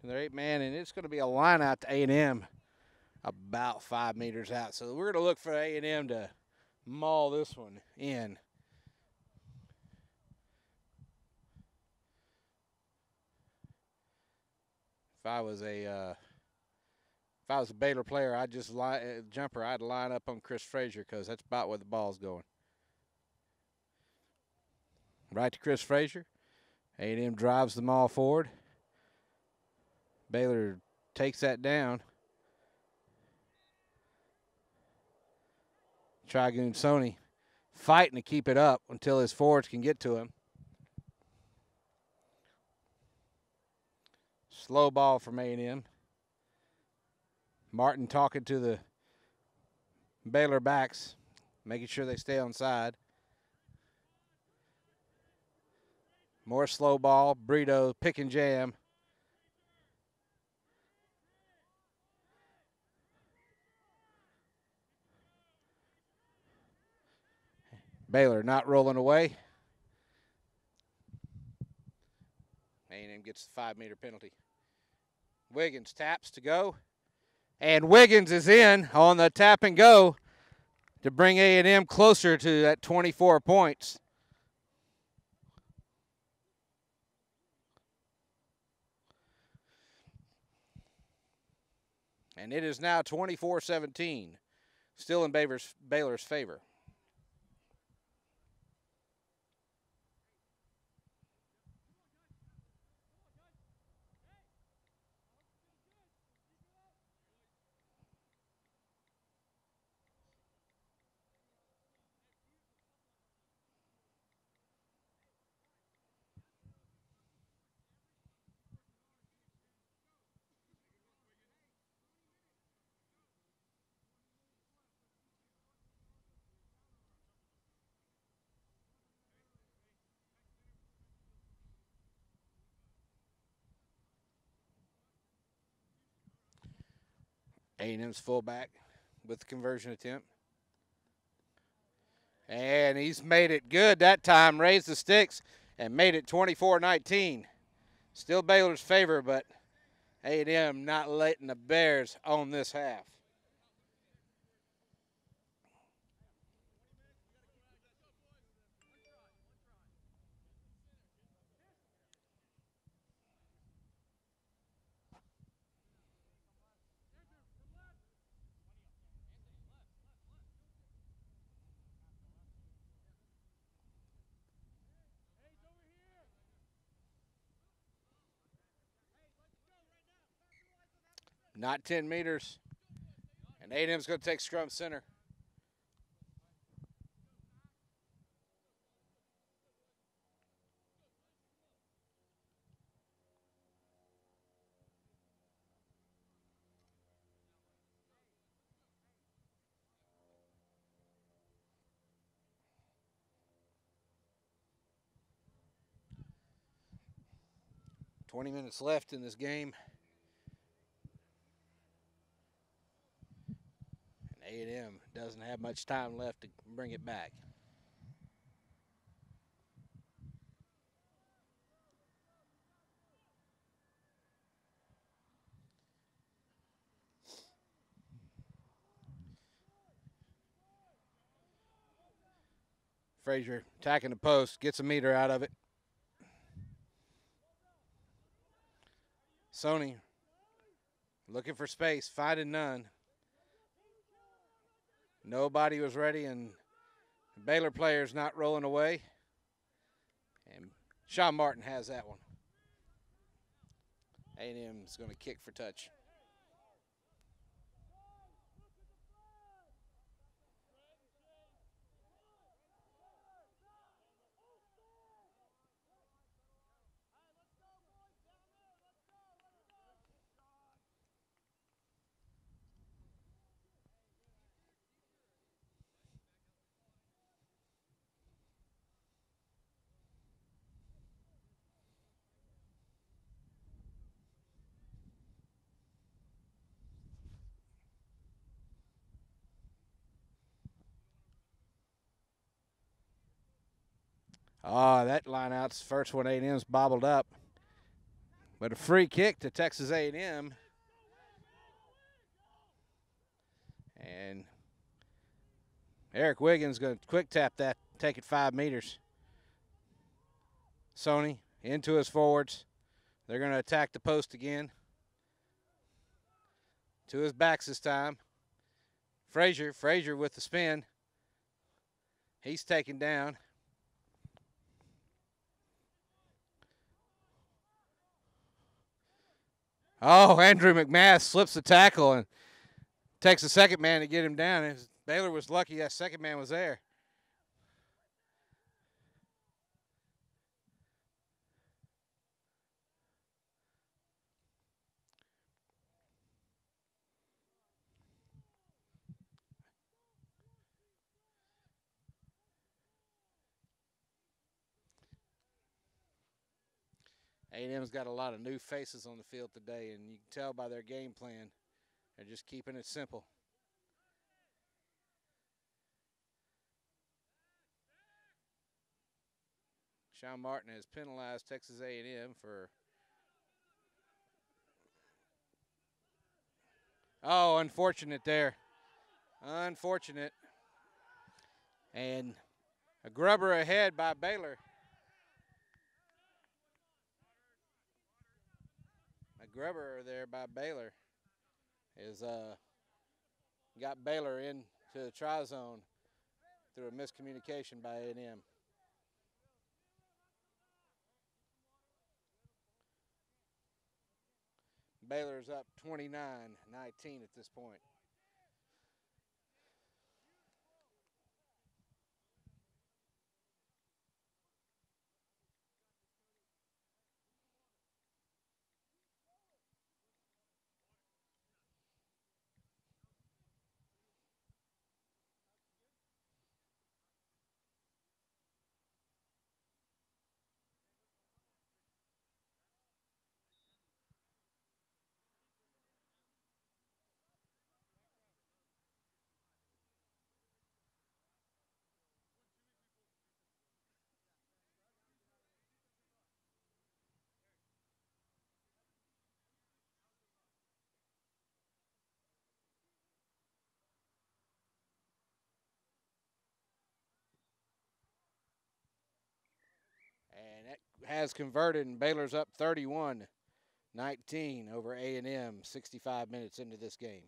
A: 8-man, and it's going to be a line out to A&M about 5 meters out. So we're going to look for A&M to maul this one in. If I was a Baylor player, I'd line up on Chris Frazier because that's about where the ball's going. Right to Chris Frazier. A&M drives the ball forward. Baylor takes that down. Trigoon Sony fighting to keep it up until his forwards can get to him. Slow ball from A&M. Martin talking to the Baylor backs, making sure they stay on side. More slow ball. Brito, pick and jam. Baylor not rolling away. A&M gets the 5-meter penalty. Wiggins taps to go. And Wiggins is in on the tap and go to bring A&M closer to that 24 points. And it is now 24-17, still in Baylor's favor. A&M's fullback with the conversion attempt. And he's made it good that time, raised the sticks and made it 24-19. Still Baylor's favor, but A&M not letting the Bears own this half. Not 10 meters. And A&M's going to take scrum center. .20 minutes left in this game. And A&M doesn't have much time left to bring it back. Frazier attacking the post, gets a meter out of it. Sony looking for space, finding none. Nobody was ready, and the Baylor player's not rolling away. And Sean Martin has that one. A&M's going to kick for touch. That lineout's first one A&M's bobbled up. But a free kick to Texas A&M. And Eric Wiggins going to quick tap that, take it 5 meters. Sony into his forwards. They're going to attack the post again. To his backs this time. Frazier with the spin. He's taken down. Oh, Andrew McMath slips the tackle and takes the second man to get him down. Baylor was lucky that second man was there. A&M's got a lot of new faces on the field today, and you can tell by their game plan, they're just keeping it simple. Sean Martin has penalized Texas A&M for unfortunate there. Unfortunate. And a grubber ahead by Baylor. A grubber there by Baylor is got Baylor into the try zone through a miscommunication by A&M. Baylor's up 29-19 at this point. And that has converted, and Baylor's up 31-19 over A&M 65 minutes into this game.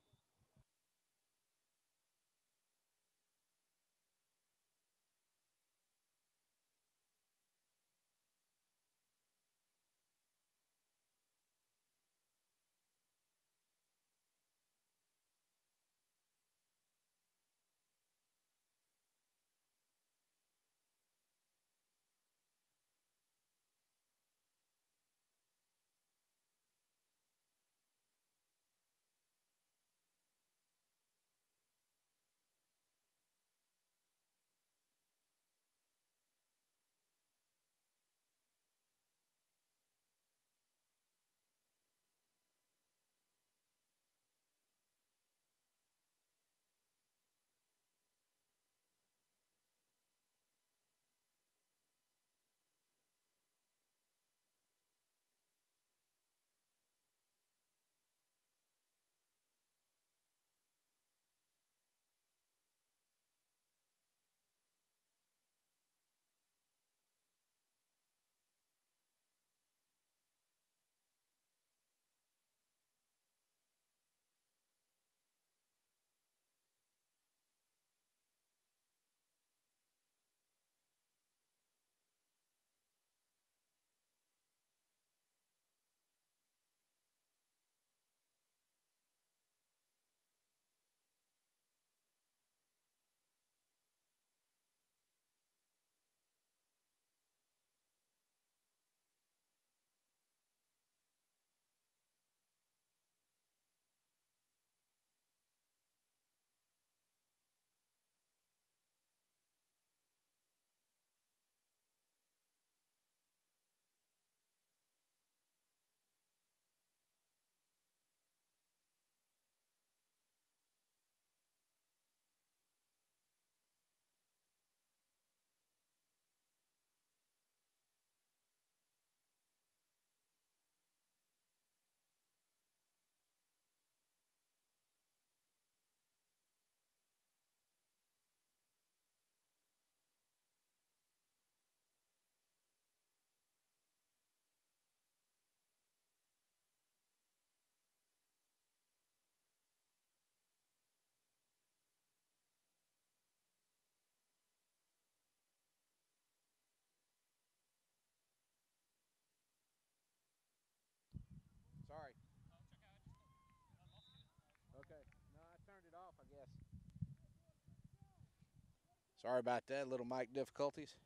A: Sorry about that, little mic difficulties.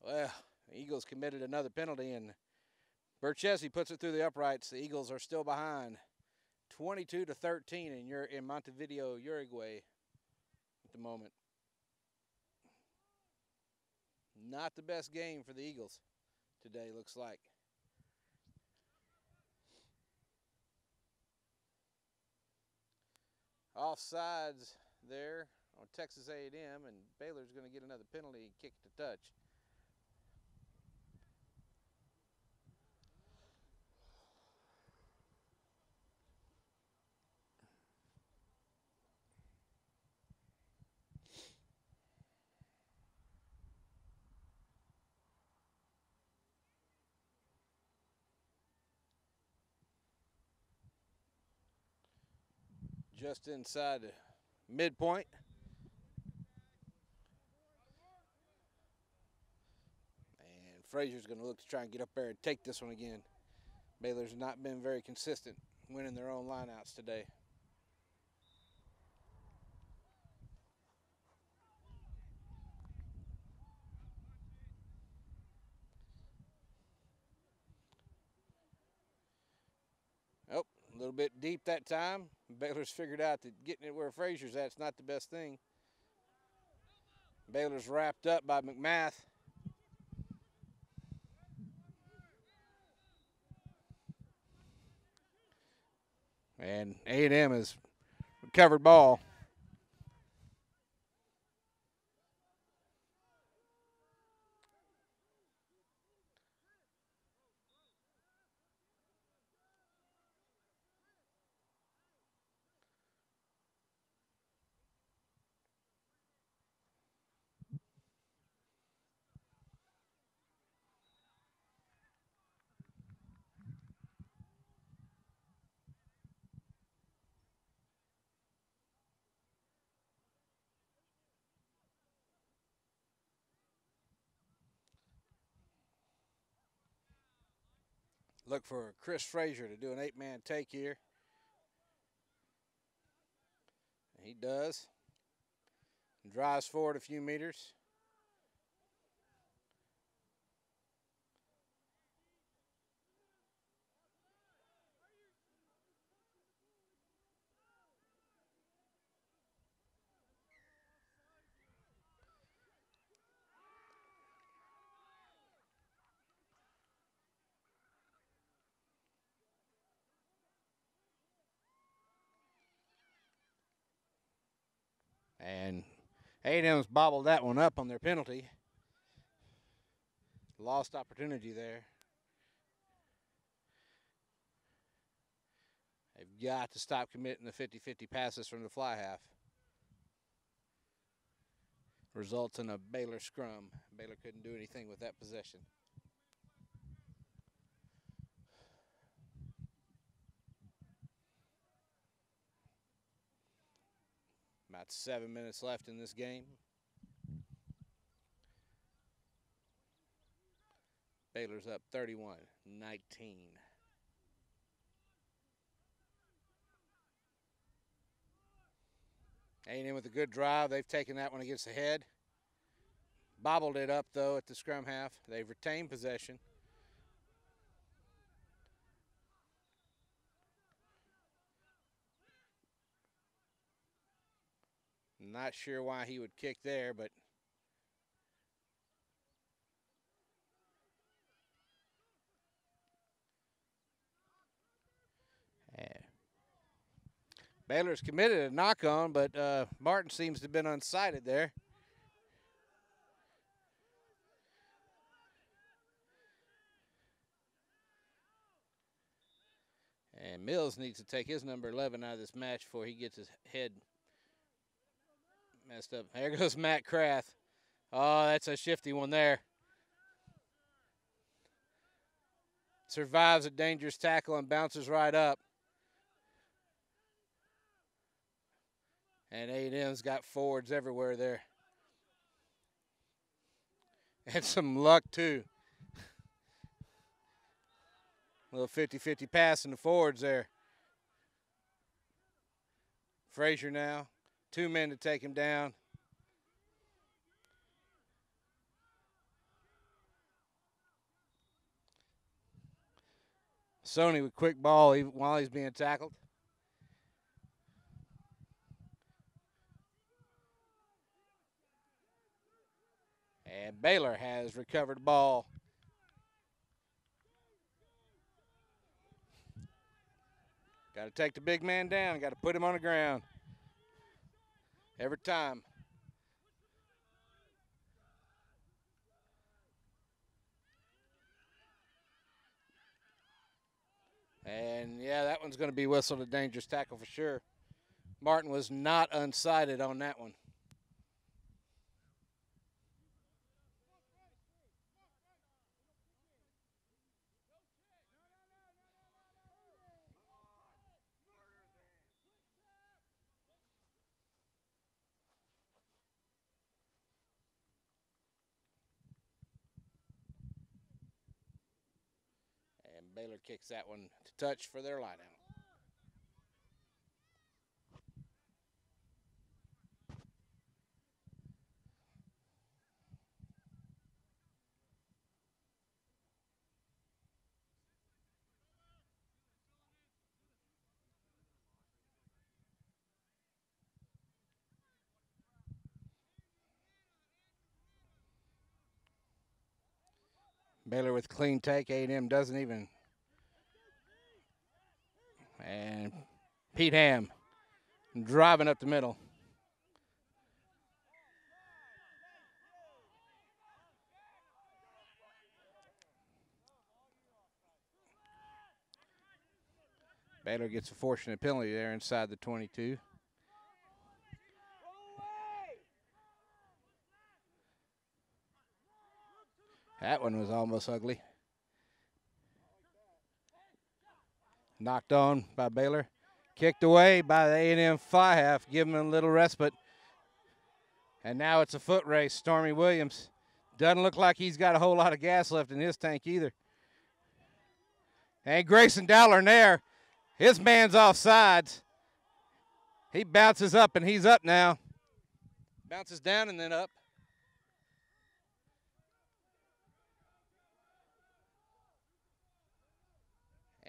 A: Well, the Eagles committed another penalty, and Burchesi puts it through the uprights. The Eagles are still behind, 22-13 in Montevideo, Uruguay at the moment. Not the best game for the Eagles today, looks like. Offsides there on Texas A&M, and Baylor's going to get another penalty and kick to touch. Just inside the midpoint. And Frazier's going to look to try and get up there and take this one again. Baylor's not been very consistent winning their own lineouts today. Oh, a little bit deep that time. Baylor's figured out that getting it where Frazier's at is not the best thing. Baylor's wrapped up by McMath. And A&M has recovered ball. Look for Chris Frazier to do an 8-man take here. And he does. And drives forward a few meters. And A&M's bobbled that one up on their penalty. Lost opportunity there. They've got to stop committing the 50-50 passes from the fly half. Results in a Baylor scrum. Baylor couldn't do anything with that possession. About 7 minutes left in this game. Baylor's up 31-19. A&M with a good drive. They've taken that one against the head. Bobbled it up, though, at the scrum half. They've retained possession. Not sure why he would kick there, but Baylor's committed a knock-on, but Martin seems to have been unsighted there. And Mills needs to take his number 11 out of this match before he gets his head messed up. There goes Matt Krath. Oh, that's a shifty one there. Survives a dangerous tackle and bounces right up. And A&M's got forwards everywhere there. And some luck, too. A little 50-50 pass in the forwards there. Frazier now. 2 men to take him down. Sony with quick ball while he's being tackled. And Baylor has recovered the ball. Got to take the big man down. Got to put him on the ground. Every time. And, yeah, that one's going to be whistled a dangerous tackle for sure. Martin was not unsighted on that one. And Baylor kicks that one to touch for their lineout. Baylor with clean take. A&M doesn't even. And Pete Ham driving up the middle. Baylor gets a fortunate penalty there inside the 22. That one was almost ugly. Knocked on by Baylor. Kicked away by the A&M fly half, giving them a little respite. And now it's a foot race. Stormy Williams doesn't look like he's got a whole lot of gas left in his tank either. And Grayson Dowler in there. His man's off sides. He bounces up, and he's up now. Bounces down and then up.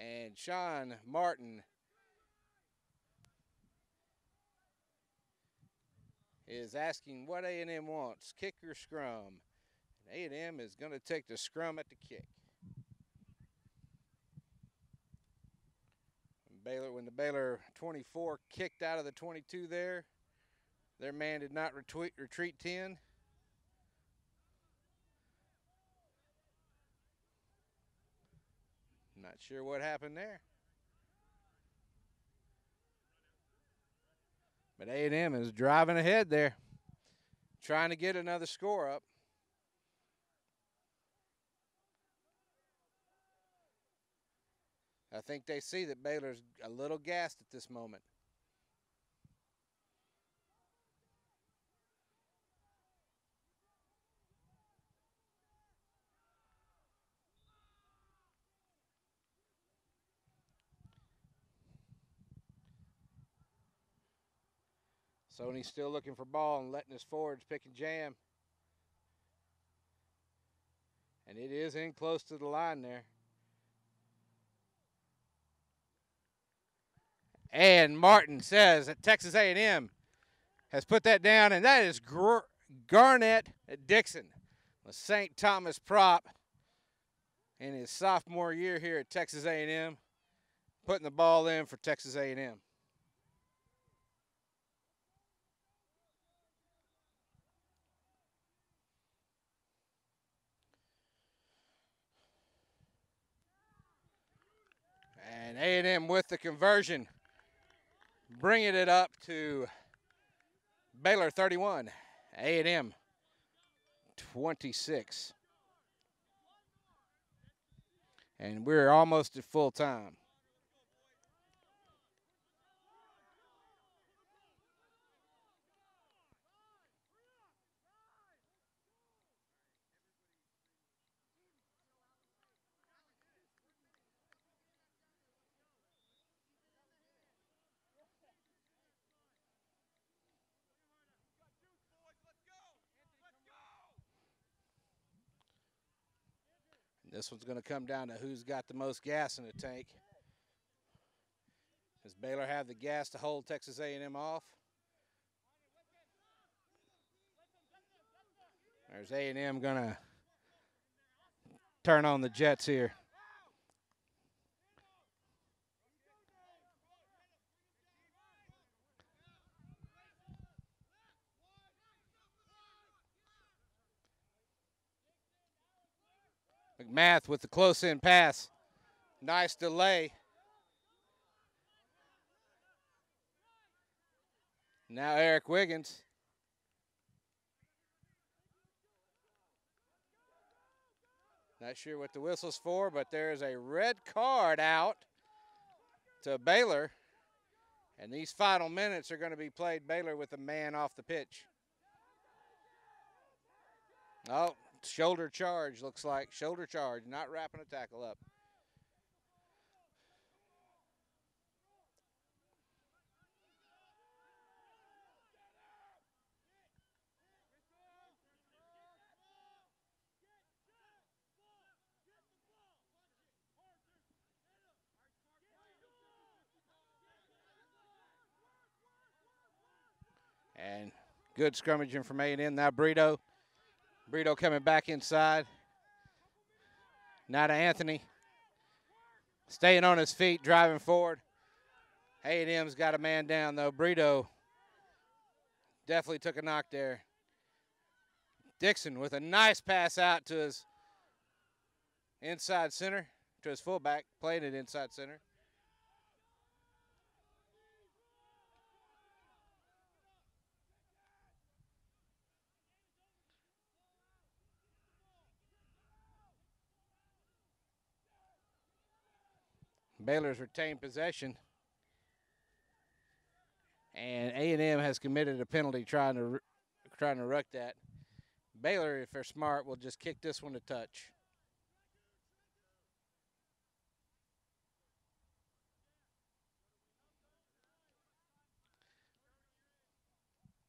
A: And Sean Martin is asking what A&M wants, kick or scrum. A&M is going to take the scrum at the kick. When the Baylor 24 kicked out of the 22 there, their man did not retreat 10. Not sure what happened there. But A&M is driving ahead there, trying to get another score up. I think they see that Baylor's a little gassed at this moment. Sony's still looking for ball and letting his forwards pick and jam. And it is in close to the line there. And Martin says that Texas A&M has put that down, and that is Garnett Dixon, a St. Thomas prop in his sophomore year here at Texas A&M, putting the ball in for Texas A&M. And A&M with the conversion, bringing it up to Baylor 31, A&M 26. And we're almost at full time. This one's going to come down to who's got the most gas in the tank. Does Baylor have the gas to hold Texas A&M off? There's A&M going to turn on the jets here. McMath with the close-in pass. Nice delay. Now Eric Wiggins. Not sure what the whistle's for, but there's a red card out to Baylor. And these final minutes are going to be played Baylor with a man off the pitch. Oh, shoulder charge, looks like. Shoulder charge, not wrapping a tackle up. And good scrummaging from A&M. Now Brito. Brito coming back inside. Now to Anthony. Staying on his feet, driving forward. A&M's got a man down, though. Brito definitely took a knock there. Dixon with a nice pass out to his inside center, to his fullback, playing it inside center. Baylor's retained possession. And A&M has committed a penalty trying to ruck that. Baylor, if they're smart, will just kick this one to touch.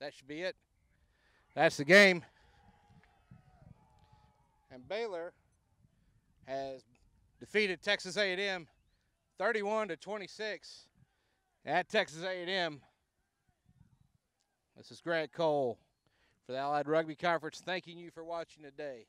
A: That should be it. That's the game. And Baylor has defeated Texas A&M 31-26 at Texas A&M. This is Greg Cole for the Allied Rugby Conference, thanking you for watching today.